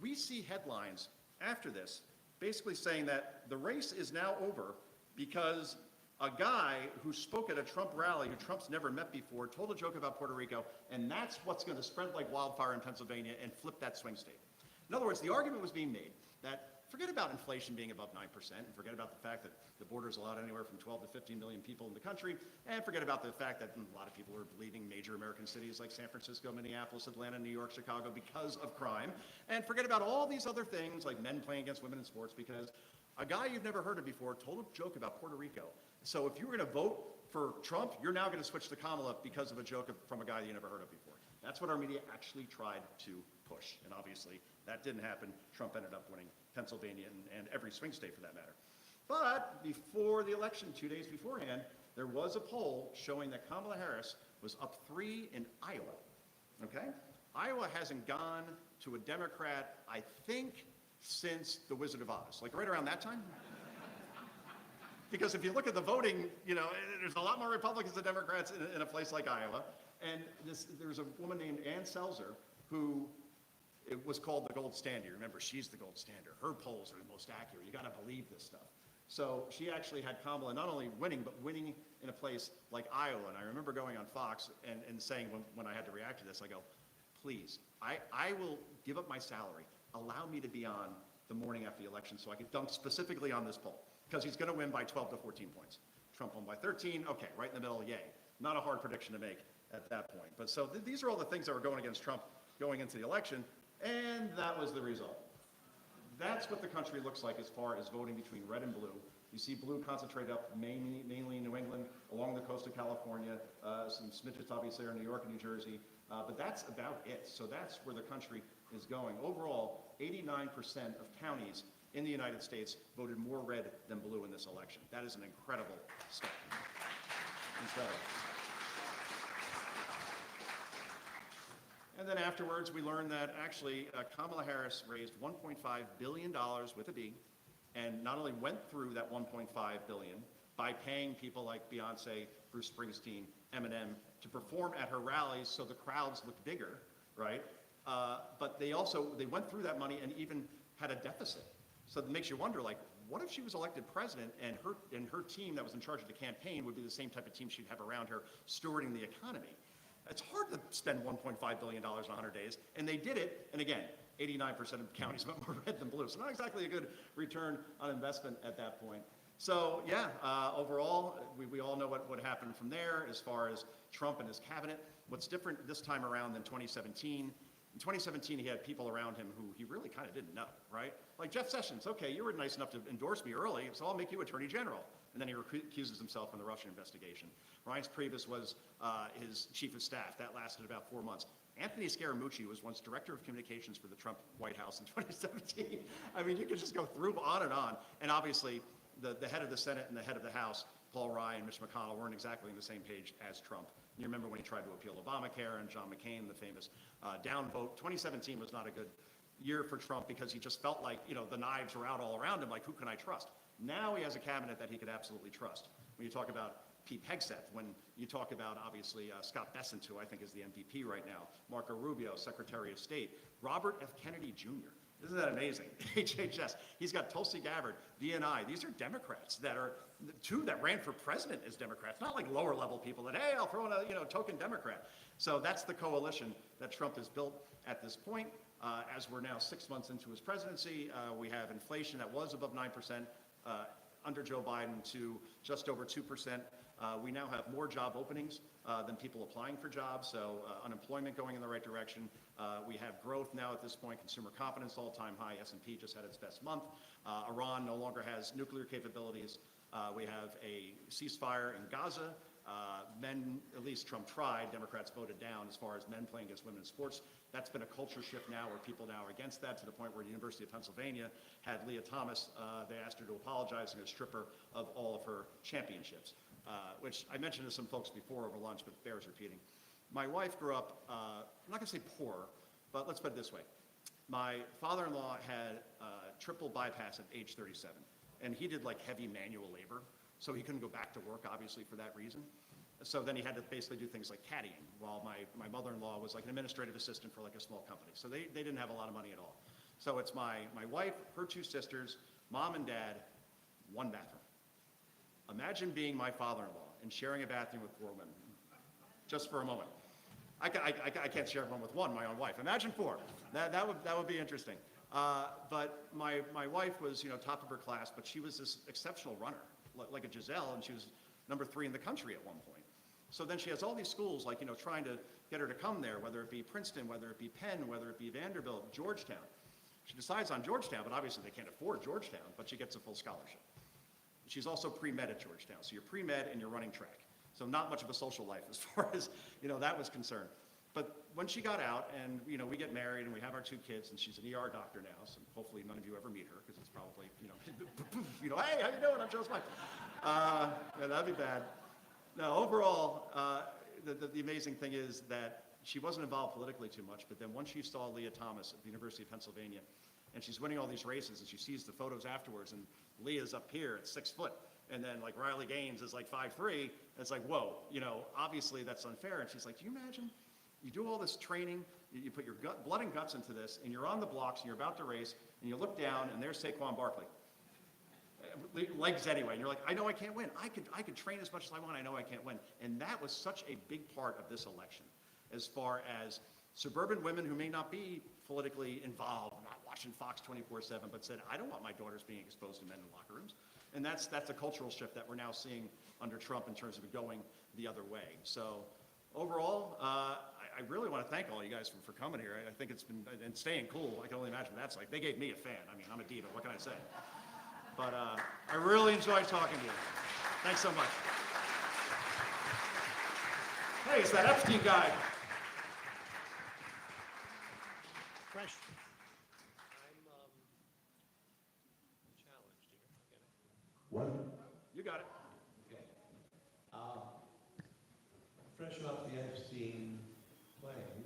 we see headlines after this basically saying that the race is now over because a guy who spoke at a Trump rally, who Trump's never met before, told a joke about Puerto Rico, and that's what's going to spread like wildfire in Pennsylvania and flip that swing state. In other words, the argument was being made that forget about inflation being above 9%, and forget about the fact that the border's allowed anywhere from 12 to 15 million people in the country, and forget about the fact that a lot of people are leaving major American cities like San Francisco, Minneapolis, Atlanta, New York, Chicago because of crime, and forget about all these other things like men playing against women in sports because a guy you've never heard of before told a joke about Puerto Rico. So if you were going to vote for Trump, you're now going to switch to Kamala because of a joke from a guy that you never heard of before. That's what our media actually tried to push. And obviously, that didn't happen. Trump ended up winning Pennsylvania and every swing state for that matter. But before the election, 2 days beforehand, there was a poll showing that Kamala Harris was up 3 in Iowa, okay? Iowa hasn't gone to a Democrat, I think, since The Wizard of Oz, like right around that time. Because if you look at the voting, there's a lot more Republicans than Democrats in a place like Iowa. And there's a woman named Ann Selzer who it was called the gold standard. Remember, she's the gold standard. Her polls are the most accurate. You got to believe this stuff. So she actually had Kamala not only winning, but winning in a place like Iowa. And I remember going on Fox and saying when I had to react to this, I go, please, I will give up my salary. Allow me to be on the morning after the election so I could dunk specifically on this poll. Because he's going to win by 12 to 14 points. Trump won by 13, okay, right in the middle, yay. Not a hard prediction to make at that point. But so these are all the things that were going against Trump going into the election, and that was the result. That's what the country looks like as far as voting between red and blue. You see blue concentrated up mainly in New England, along the coast of California, some smidgets obviously are in New York and New Jersey, but that's about it. So that's where the country is going. Overall, 89% of counties in the United States voted more red than blue in this election. That is an incredible step. Incredible. And then afterwards, we learned that actually Kamala Harris raised $1.5 billion with a B, and not only went through that $1.5 billion by paying people like Beyonce, Bruce Springsteen, Eminem to perform at her rallies so the crowds looked bigger, right? But they went through that money and even had a deficit. So it makes you wonder, like, what if she was elected president and her team that was in charge of the campaign would be the same type of team she'd have around her stewarding the economy? It's hard to spend $1.5 billion in 100 days, and they did it, and again, 89% of counties went more red than blue, so not exactly a good return on investment at that point. So yeah, overall, we all know what happened from there as far as Trump and his cabinet. What's different this time around than 2017, in 2017, he had people around him who he really kind of didn't know, right? Like Jeff Sessions, okay, you were nice enough to endorse me early, so I'll make you Attorney General. And then he recuses himself in the Russia investigation. Reince Priebus was his chief of staff. That lasted about 4 months. Anthony Scaramucci was once director of communications for the Trump White House in 2017. I mean, you could just go through on. And obviously, the head of the Senate and the head of the House, Paul Ryan and Mitch McConnell, weren't exactly on the same page as Trump. You remember when he tried to appeal Obamacare and John McCain, the famous downvote. 2017 was not a good year for Trump because he just felt like, the knives were out all around him, like, who can I trust? Now he has a cabinet that he could absolutely trust. When you talk about Pete Hegseth, when you talk about, obviously, Scott Bessent, who I think is the MVP right now, Marco Rubio, Secretary of State, Robert F. Kennedy Jr., isn't that amazing? HHS. He's got Tulsi Gabbard, DNI. These are Democrats that are, two that ran for president as Democrats, not like lower level people that, hey, I'll throw in a token Democrat. So that's the coalition that Trump has built at this point. As we're now 6 months into his presidency, we have inflation that was above 9% under Joe Biden to just over 2%. We now have more job openings than people applying for jobs, so unemployment going in the right direction. We have growth now at this point, consumer confidence all-time high. S&P just had its best month. Iran no longer has nuclear capabilities. We have a ceasefire in Gaza. Men, at least Trump tried, Democrats voted down as far as men playing against women in sports. That's been a culture shift now where people now are against that to the point where the University of Pennsylvania had Leah Thomas, they asked her to apologize and to strip her of all of her championships, which I mentioned to some folks before over lunch, but bears repeating. My wife grew up, I'm not gonna say poor, but let's put it this way. My father-in-law had triple bypass at age 37, and he did like heavy manual labor, so he couldn't go back to work, obviously, for that reason. So then he had to basically do things like caddying, while my mother-in-law was like an administrative assistant for like a small company. So they didn't have a lot of money at all. So it's my wife, her 2 sisters, mom and dad, 1 bathroom. Imagine being my father-in-law and sharing a bathroom with 4 women, just for a moment. I can't share one with 1, my own wife. Imagine 4. That would be interesting. But my wife was top of her class, but she was this exceptional runner, like a Giselle, and she was number 3 in the country at one point. So then she has all these schools, like, trying to get her to come there, whether it be Princeton, whether it be Penn, whether it be Vanderbilt, Georgetown. She decides on Georgetown, but obviously they can't afford Georgetown, but she gets a full scholarship. She's also pre-med at Georgetown, so you're pre-med and you're running track. So not much of a social life as far as, that was concerned. But when she got out and, you know, we get married and we have our 2 kids and she's an ER doctor now, so hopefully none of you ever meet her because it's probably, you know, hey, how you doing? I'm Joe's wife. Yeah, that'd be bad. No, overall, the amazing thing is that she wasn't involved politically too much, but then once she saw Leah Thomas at the University of Pennsylvania, and she's winning all these races, and she sees the photos afterwards, and Leah's up here at 6 foot, and then like Riley Gaines is like 5'3", and it's like, whoa, you know, obviously that's unfair. And she's like, do you imagine? You do all this training, you put your blood and guts into this, and you're on the blocks, and you're about to race, and you look down, and there's Saquon Barkley. Legs anyway, and you're like, I know I can't win. I could train as much as I want, I know I can't win. And that was such a big part of this election, as far as suburban women who may not be politically involved, not watching Fox 24/7, but said, I don't want my daughters being exposed to men in locker rooms. And that's a cultural shift that we're now seeing under Trump in terms of it going the other way. So overall, I really want to thank all you guys for coming here. I think it's been, and staying cool, I can only imagine what that's like. They gave me a fan. I mean, I'm a diva, what can I say? But I really enjoyed talking to you. Thanks so much. Hey, it's that Epstein guy. Fresh. I'm challenged here. One, You got it. okay. Fresh off the Epstein plane,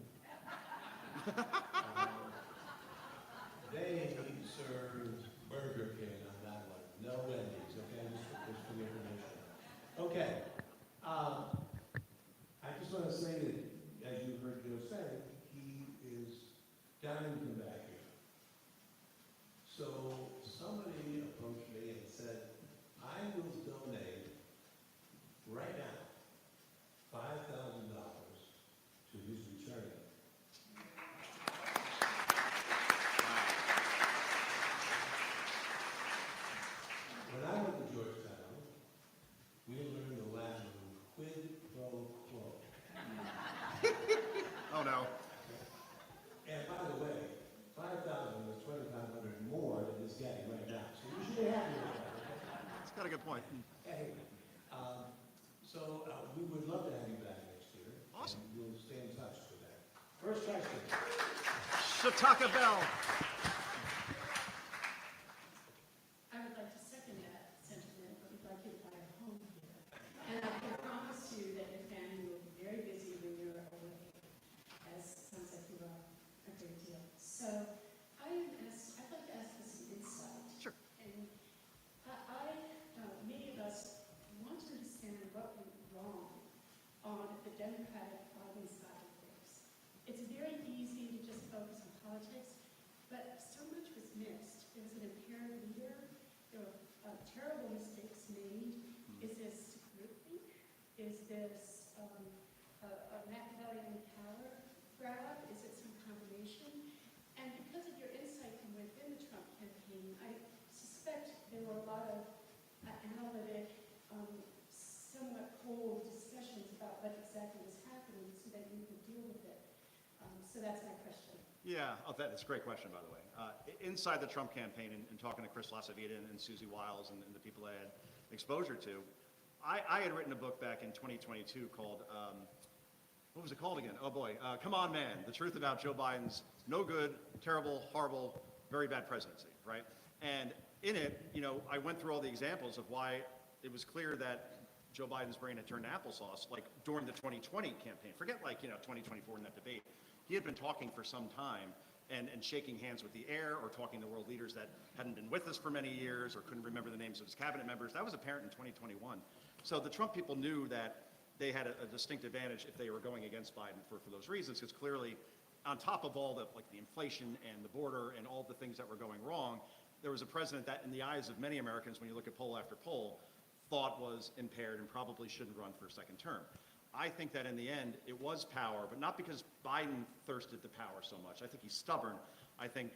they served Burger King on that one, no Wendy's, okay, just for your information. Okay, I just want to say that, as you heard Joe say, he is dying to come back here. So somebody approached me and said, I will donate right now $5,000 to his return. When I went to Georgetown, we learned the Latin quid pro quo. Oh, no. And by the way, 5,000 is 2,500 more than he's getting right now. So you should be happy with that. Okay? That's got a good point. Anyway, so we would love to have you back next year. Awesome. And we'll stay in touch with that. First question. Chautauqua Bell. I would like to second that sentiment, but we'd like you to buy a home here. And I can promise you that your family will be very busy when you're away, as it sounds like you are a great deal. So I'd like to ask for some insight. Sure. And many of us want to understand what went wrong on the Democratic Biden side of things. It's very easy to just focus on politics, but so much was missed. There was an impaired leader. There were terrible mistakes made. Is this groupthink? Is this a Machiavellian power grab? Is it some combination? And because of your insight from within the Trump campaign, I suspect there were a lot of analytic, somewhat cold discussions about what exactly was happening so that you could deal with it. So that's my question. Yeah, that's a great question, by the way. Inside the Trump campaign and talking to Chris Lasavita and Susie Wiles and the people I had exposure to, I had written a book back in 2022 called, what was it called again? Oh boy, Come On Man, the truth about Joe Biden's no good, terrible, horrible, very bad presidency, right? And in it, you know, I went through all the examples of why it was clear that Joe Biden's brain had turned to applesauce, like during the 2020 campaign. Forget 2024 in that debate. He had been talking for some time and shaking hands with the heir or talking to world leaders that hadn't been with us for many years or couldn't remember the names of his cabinet members. That was apparent in 2021. So the Trump people knew that they had a distinct advantage if they were going against Biden for those reasons, because clearly on top of all the inflation and the border and all the things that were going wrong, there was a president that in the eyes of many Americans, when you look at poll after poll, thought was impaired and probably shouldn't run for a second term. I think that in the end, it was power, but not because Biden thirsted the power so much. I think he's stubborn. I think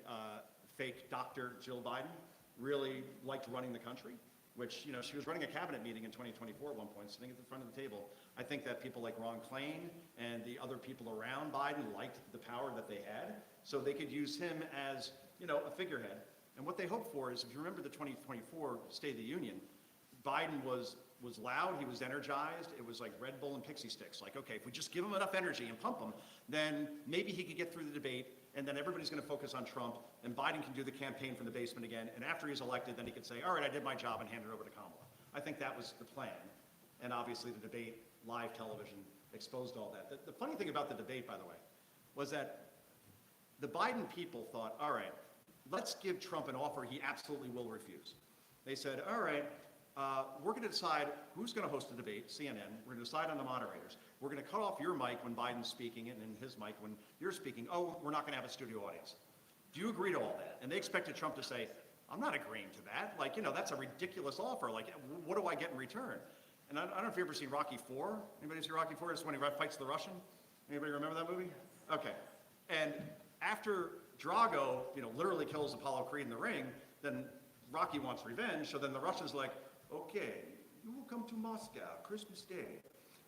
fake Dr. Jill Biden really liked running the country, which, you know, she was running a cabinet meeting in 2024 at one point, sitting at the front of the table. I think that people like Ron Klain and the other people around Biden liked the power that they had, so they could use him as, you know, a figurehead. And what they hoped for is, if you remember the 2024 State of the Union, Biden was was loud, he was energized. It was like Red Bull and pixie sticks. Like, okay, if we just give him enough energy and pump him, then maybe he could get through the debate, and then everybody's going to focus on Trump, and Biden can do the campaign from the basement again, and after he's elected, then he could say, all right, I did my job, and hand it over to Kamala. I think that was the plan, and obviously the debate, live television, exposed all that. The funny thing about the debate, by the way, was that the Biden people thought, all right, let's give Trump an offer he absolutely will refuse. They said, all right, we're going to decide who's going to host the debate, CNN. We're going to decide on the moderators. We're going to cut off your mic when Biden's speaking and then his mic when you're speaking. Oh, we're not going to have a studio audience. Do you agree to all that? And they expected Trump to say, I'm not agreeing to that. Like, that's a ridiculous offer. Like, what do I get in return? And I don't know if you've ever seen Rocky IV. Anybody see Rocky IV? It's when he fights the Russian. Anybody remember that movie? Okay. And after Drago, literally kills Apollo Creed in the ring, then Rocky wants revenge. So then the Russian's like, okay, you will come to Moscow Christmas Day,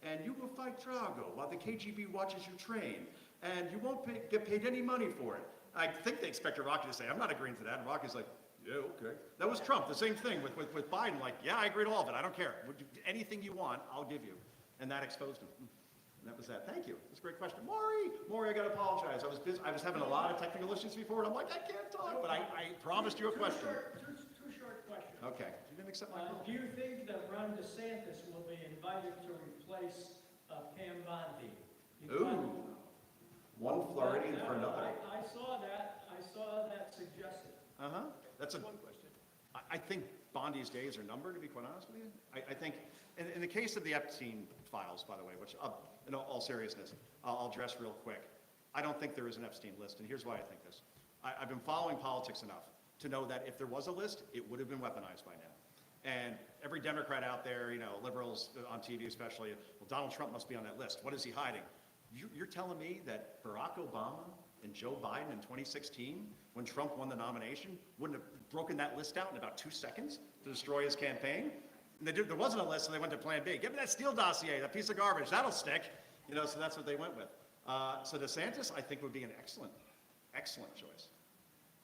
and you will fight Drago while the KGB watches you train, and you won't get paid any money for it. I think they expected Rocky to say, I'm not agreeing to that. And Rocky's like, yeah, okay. That was Trump, the same thing with Biden, like, yeah, I agree to all of it. I don't care. Anything you want, I'll give you. And that exposed him. And that was that. Thank you. That's a great question. Maury, I got to apologize. I was busy. I was having a lot of technical issues before, and I'm like, I can't talk, but I promised you a question. Two short questions. Okay. You didn't accept my call? Do you think that Ron DeSantis will be invited to replace Pam Bondi? Ooh. One Floridian for another. I saw that suggested. Uh-huh. That's one question. I think Bondi's days are numbered, to be quite honest with you. I think, in the case of the Epstein files, by the way, which, in all seriousness, I'll address real quick. I don't think there is an Epstein list, and here's why I think this. I've been following politics enough to know that if there was a list, it would have been weaponized by now. And every Democrat out there, liberals on TV especially, well, Donald Trump must be on that list. What is he hiding? You're telling me that Barack Obama and Joe Biden in 2016, when Trump won the nomination, wouldn't have broken that list out in about 2 seconds to destroy his campaign? And there wasn't a list, so they went to Plan B. Give me that Steele dossier, that piece of garbage, that'll stick. So that's what they went with. So DeSantis, I think, would be an excellent choice.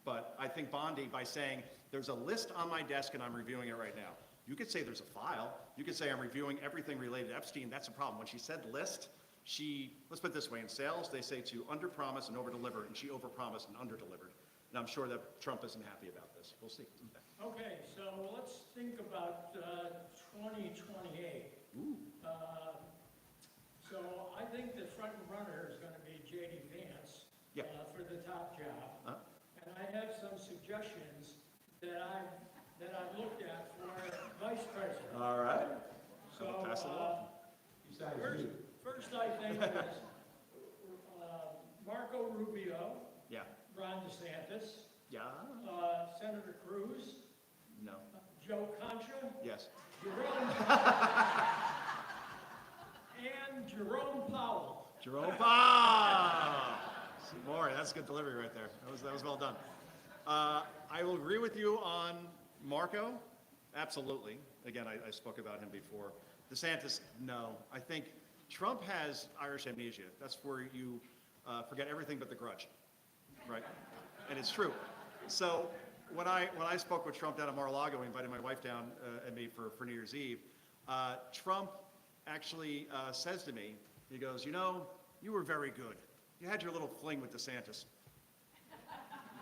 But I think Bondi, by saying, there's a list on my desk and I'm reviewing it right now. You could say there's a file. You could say I'm reviewing everything related to Epstein. That's a problem. When she said list, let's put it this way, in sales, they say to under-promise and over-deliver, and she over-promised and under-delivered. And I'm sure that Trump isn't happy about this. We'll see. Okay, so let's think about 2028. Ooh. So I think the front runner is going to be J.D. Vance for the top job. And I have some suggestions that I've looked at for vice president. All right. So Pass it along. first I think is Marco Rubio, Yeah. Ron DeSantis, Yeah. Senator Cruz, No. Joe Concha, Yes. and Jerome Powell. Jerome Powell. Maury, that's good delivery right there. That was well done. I will agree with you on Marco. Absolutely. Again, I spoke about him before. DeSantis, no. I think Trump has Irish amnesia. That's where you forget everything but the grudge, right? And it's true. So when I spoke with Trump down at Mar-a-Lago, he invited my wife down and me for New Year's Eve. Trump actually says to me, he goes, you were very good. You had your little fling with DeSantis.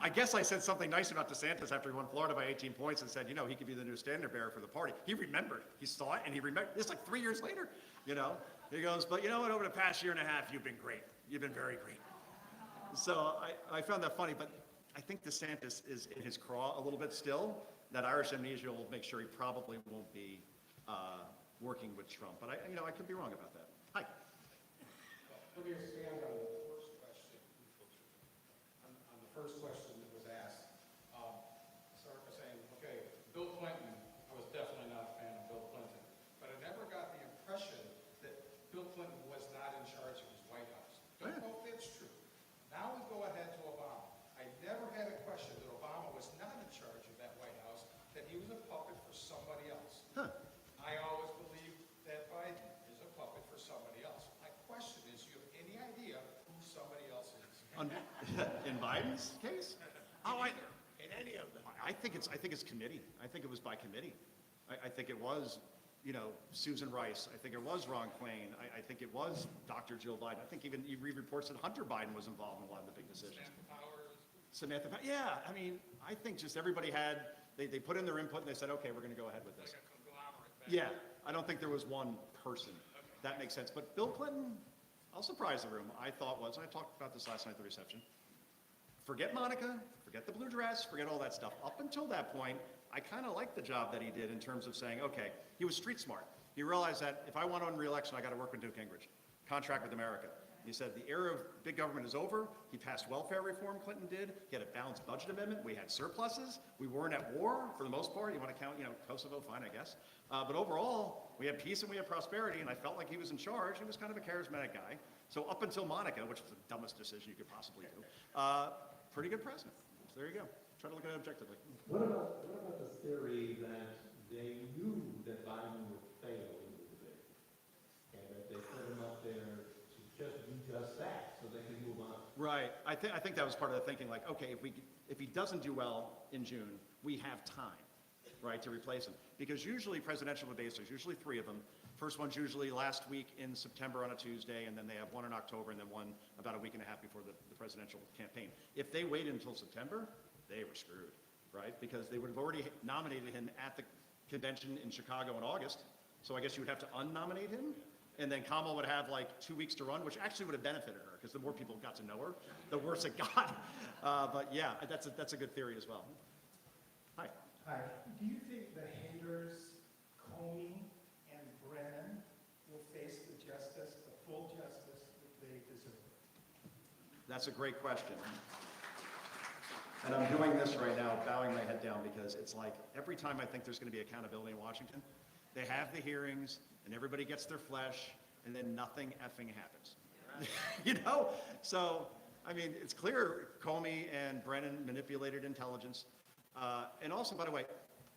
I guess I said something nice about DeSantis after he won Florida by 18 points and said, he could be the new standard bearer for the party. He remembered. He saw it, and he remembered. It's like 3 years later, He goes, but you know what? Over the past year and a half, you've been great. You've been very great. So I found that funny, but I think DeSantis is in his craw a little bit still. That Irish amnesia will make sure he probably won't be working with Trump. But I could be wrong about that. Hi. Let me expand on the first question. On the first question that was asked, start by saying, okay, Bill Clinton, I was definitely not a fan of Bill Clinton, but I never got the impression that Bill Clinton was not in charge of his White House. Don't know if that's true. Now we go ahead to Obama. I never had a question that Obama was not in charge of that White House, that he was a puppet for somebody else. Huh. I always believed that Biden is a puppet for somebody else. My question is, do you have any idea who somebody else is? In Biden's case? In any of them. I think it's committee. I think it was by committee. I think it was Susan Rice. I think it was Ron Klain. I think it was Dr. Jill Biden. I think even you read reports that Hunter Biden was involved in a lot of the big decisions. Samantha Powers. Yeah, I mean, I think just everybody they put in their input and they said, okay, we're going to go ahead with this. Like a conglomerate. Yeah, I don't think there was one person. That makes sense. But Bill Clinton, I'll surprise the room. I thought was, and I talked about this last night at the reception, forget Monica, forget the blue dress, forget all that stuff. Up until that point, I kind of liked the job that he did in terms of saying, okay, he was street smart. He realized that if I want on re-election, I got to work with Newt Gingrich. Contract with America. He said the era of big government is over. He passed welfare reform, Clinton did. He had a balanced budget amendment. We had surpluses. We weren't at war for the most part. You want to count, Kosovo, fine, I guess. But overall, we had peace and we had prosperity, and I felt like he was in charge. He was kind of a charismatic guy. So up until Monica, which was the dumbest decision you could possibly do, pretty good president. So there you go. Try to look at it objectively. What about the theory that they knew that Biden would fail in the debate, and that they put him up there to just do just that, so they can move on? Right. I think that was part of the thinking, like, okay, if he doesn't do well in June, we have time, right, to replace him. Because usually presidential debates, there's usually 3 of them. First one's usually last week in September on a Tuesday, and then they have one in October, and then one about a week and a half before the presidential campaign. If they waited until September, they were screwed, right? Because they would have already nominated him at the convention in Chicago in August. So I guess you would have to unnominate him. And then Kamala would have like 2 weeks to run, which actually would have benefited her because the more people got to know her, the worse it got. But yeah, that's a good theory as well. Hi. Hi. Do you think the haters, Comey and Brennan, will face the full justice that they deserve? That's a great question. And I'm doing this right now, bowing my head down, because it's like every time I think there's going to be accountability in Washington, they have the hearings and everybody gets their flesh and then nothing effing happens. So, I mean, it's clear Comey and Brennan manipulated intelligence. And also, by the way,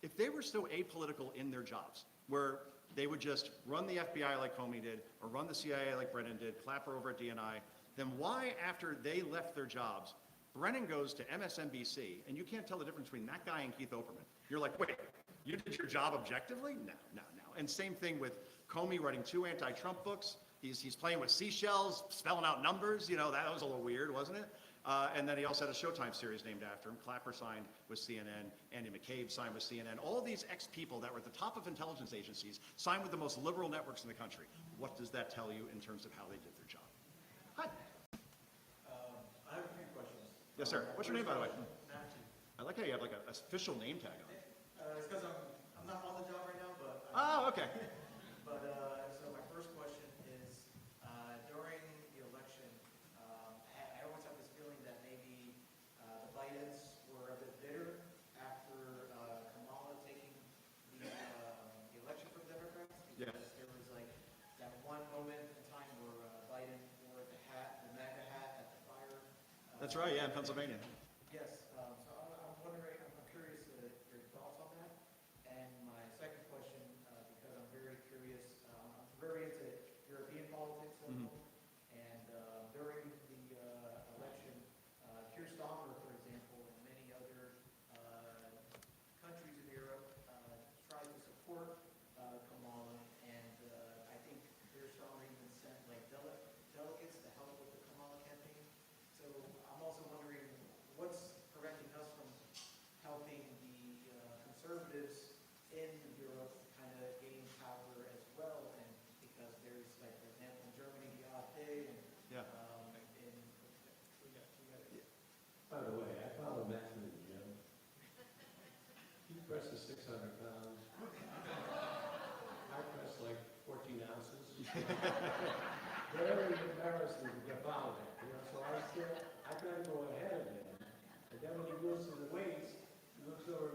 if they were so apolitical in their jobs, where they would just run the FBI like Comey did, or run the CIA like Brennan did, clapper over at DNI, then why, after they left their jobs, Brennan goes to MSNBC, and you can't tell the difference between that guy and Keith Olbermann. You're like, wait, you did your job objectively? No. And same thing with Comey writing 2 anti-Trump books. He's playing with seashells, spelling out numbers. That was a little weird, wasn't it? And then he also had a Showtime series named after him. Clapper signed with CNN. Andy McCabe signed with CNN. All these ex-people that were at the top of intelligence agencies signed with the most liberal networks in the country. What does that tell you in terms of how they did their job? Hi. I have a few questions. Yes, sir. What's your name, by the way? Matthew. I like how you have like an official name tag on it. It's because I'm not on the job right now, but... Oh, okay. But, so my first question is, during the election, I always have this feeling that maybe the Bidens were a bit bitter after Kamala taking the election from Democrats, because there was like that one moment in time where Biden wore the MAGA hat at the fire. That's right, yeah, in Pennsylvania. Yes, so I'm wondering, I'm curious your thoughts on that. And my second question, because I'm very curious, I'm very into European politics, and during the election, Keir Starmer, for example, and many other countries in Europe tried to support Kamala, and I think Keir Starmer even sent like delegates to help with the Kamala campaign. So I'm also wondering what's preventing us from helping the conservatives in Europe kind of gain power as well, and because there's like, for example, in Germany, the AfD, and By the way, I follow Matt in the gym. He presses 600 pounds. I press like 14 ounces. Very embarrassing to get fouled at, so I try to go ahead of him. And then when he goes to the weights, he looks over at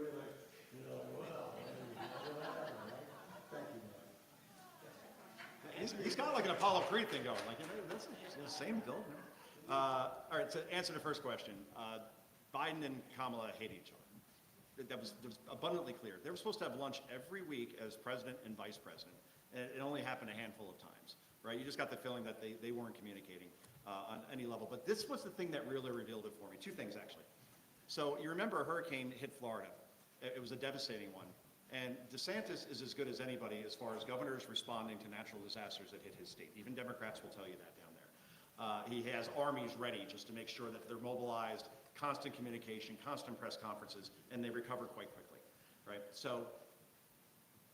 me like, well, whatever, right? Thank you, man. He's got like an Apollo Creed thing going. Like, that's the same build. All right, to answer the first question, Biden and Kamala hate each other. That was abundantly clear. They were supposed to have lunch every week as president and vice president, and it only happened a handful of times, right? You just got the feeling that they weren't communicating on any level. But this was the thing that really revealed it for me. 2 things, actually. So you remember a hurricane hit Florida. It was a devastating one. And DeSantis is as good as anybody as far as governors responding to natural disasters that hit his state. Even Democrats will tell you that down there. He has armies ready just to make sure that they're mobilized, constant communication, constant press conferences, and they recover quite quickly, right? So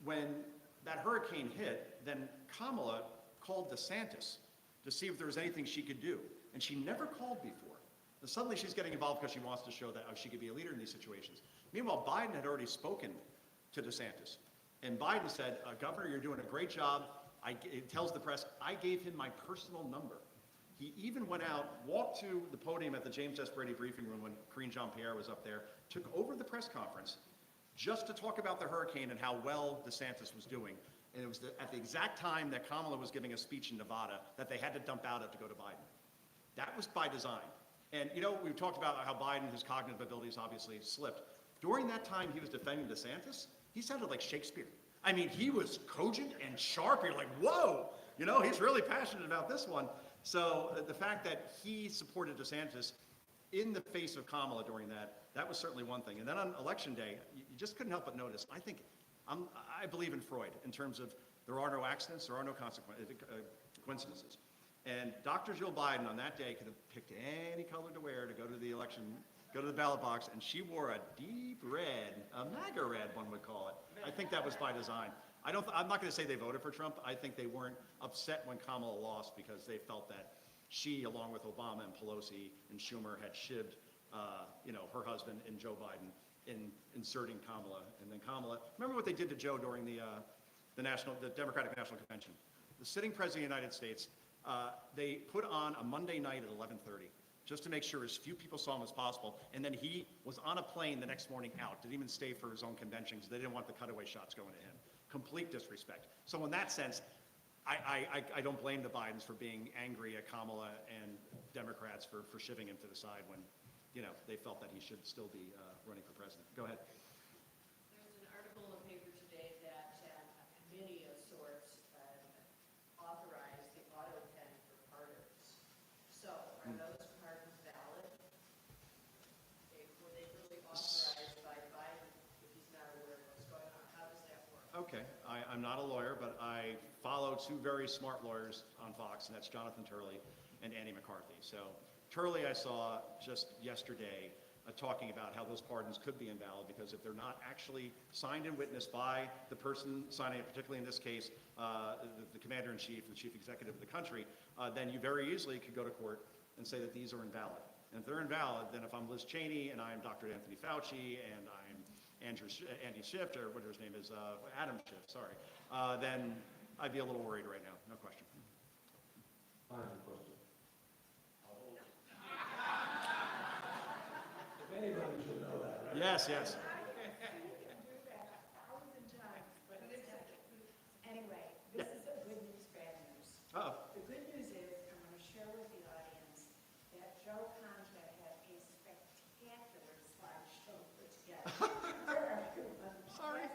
when that hurricane hit, then Kamala called DeSantis to see if there was anything she could do. And she never called before. And suddenly she's getting involved because she wants to show that she could be a leader in these situations. Meanwhile, Biden had already spoken to DeSantis. And Biden said, Governor, you're doing a great job. It tells the press, I gave him my personal number. He even went out, walked to the podium at the James S. Brady briefing room when Karine Jean-Pierre was up there, took over the press conference just to talk about the hurricane and how well DeSantis was doing. And it was at the exact time that Kamala was giving a speech in Nevada that they had to dump out of to go to Biden. That was by design. And you know, we've talked about how Biden, his cognitive abilities obviously slipped. During that time he was defending DeSantis, he sounded like Shakespeare. I mean, he was cogent and sharp. You're like, whoa, you know, he's really passionate about this one. So the fact that he supported DeSantis in the face of Kamala during that was certainly one thing. And then on election day, you just couldn't help but notice, I believe in Freud in terms of there are no accidents, there are no coincidences. And Dr. Jill Biden on that day could have picked any color to wear to go to the election, go to the ballot box, and she wore a deep red, a MAGA red, one would call it. I think that was by design. I'm not going to say they voted for Trump. I think they weren't upset when Kamala lost because they felt that she, along with Obama and Pelosi and Schumer, had shivved, her husband and Joe Biden in inserting Kamala. And then Kamala, remember what they did to Joe during the Democratic National Convention? The sitting president of the United States, they put on a Monday night at 11:30 just to make sure as few people saw him as possible. And then he was on a plane the next morning out, didn't even stay for his own convention because they didn't want the cutaway shots going to him. Complete disrespect. So in that sense, I don't blame the Bidens for being angry at Kamala and Democrats for shivving him to the side when, they felt that he should still be running for president. Go ahead. There's an article in the paper today that a committee of sorts authorized the auto pen for pardons. So are those pardons valid? Were they really authorized by Biden if he's not aware of what's going on? How does that work? Okay, I'm not a lawyer, but I follow two very smart lawyers on Fox, and that's Jonathan Turley and Andy McCarthy. So Turley I saw just yesterday talking about how those pardons could be invalid because if they're not actually signed and witnessed by the person signing it, particularly in this case, the commander-in-chief, the chief executive of the country, then you very easily could go to court and say that these are invalid. And if they're invalid, then if I'm Liz Cheney and I'm Dr. Anthony Fauci and I'm Andy Schiff, or whatever his name is, Adam Schiff, sorry, then I'd be a little worried right now, no question. Final question. If anybody should know that, right? Yes. Anyway, this is a good news, bad news. Uh-oh. The good news is, I'm going to share with the audience that Joe Concha had a spectacular slideshow put together. Sorry.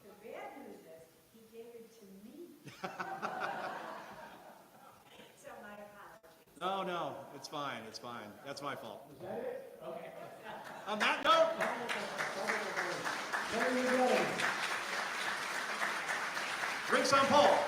The bad news is, he gave it to me. So my apologies. No, it's fine. That's my fault. Is that it? Okay. On that note, There you go. drinks on Paul.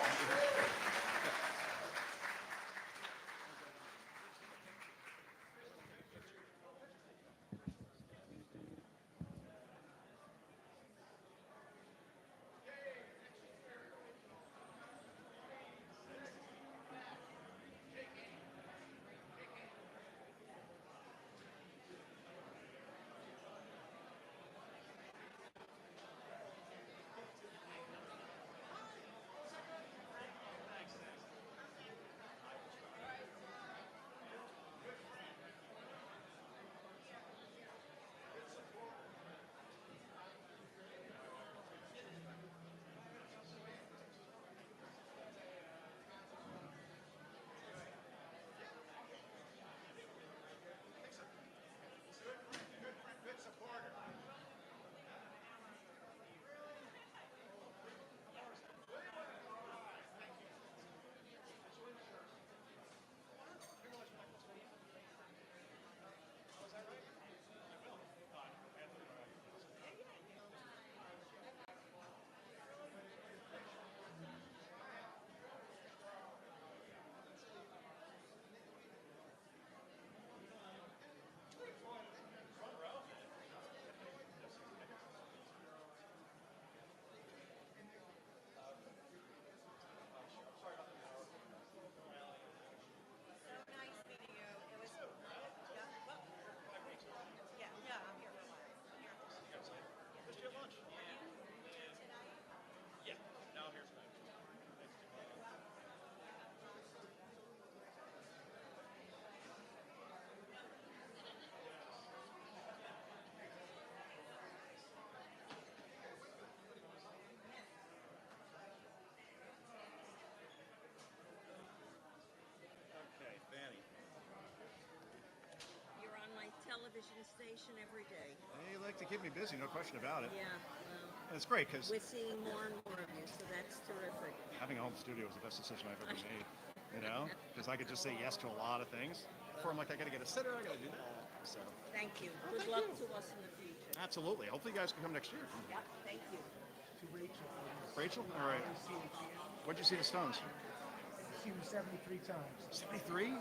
television station every day. They like to keep me busy, no question about it. Yeah, And it's great because we're seeing more and more of you, so that's terrific. having a home studio was the best decision I've ever made. You know, because I could just say yes to a lot of things. Before I'm like, I got to get a sitter, I got to do that. So Thank you. Well, Good thank luck you. to us in the future. absolutely. Hopefully, you guys can come next year. Yeah, thank you. To Rachel. Rachel, all right. What'd you see the Stones? I've seen them 73 times. 73?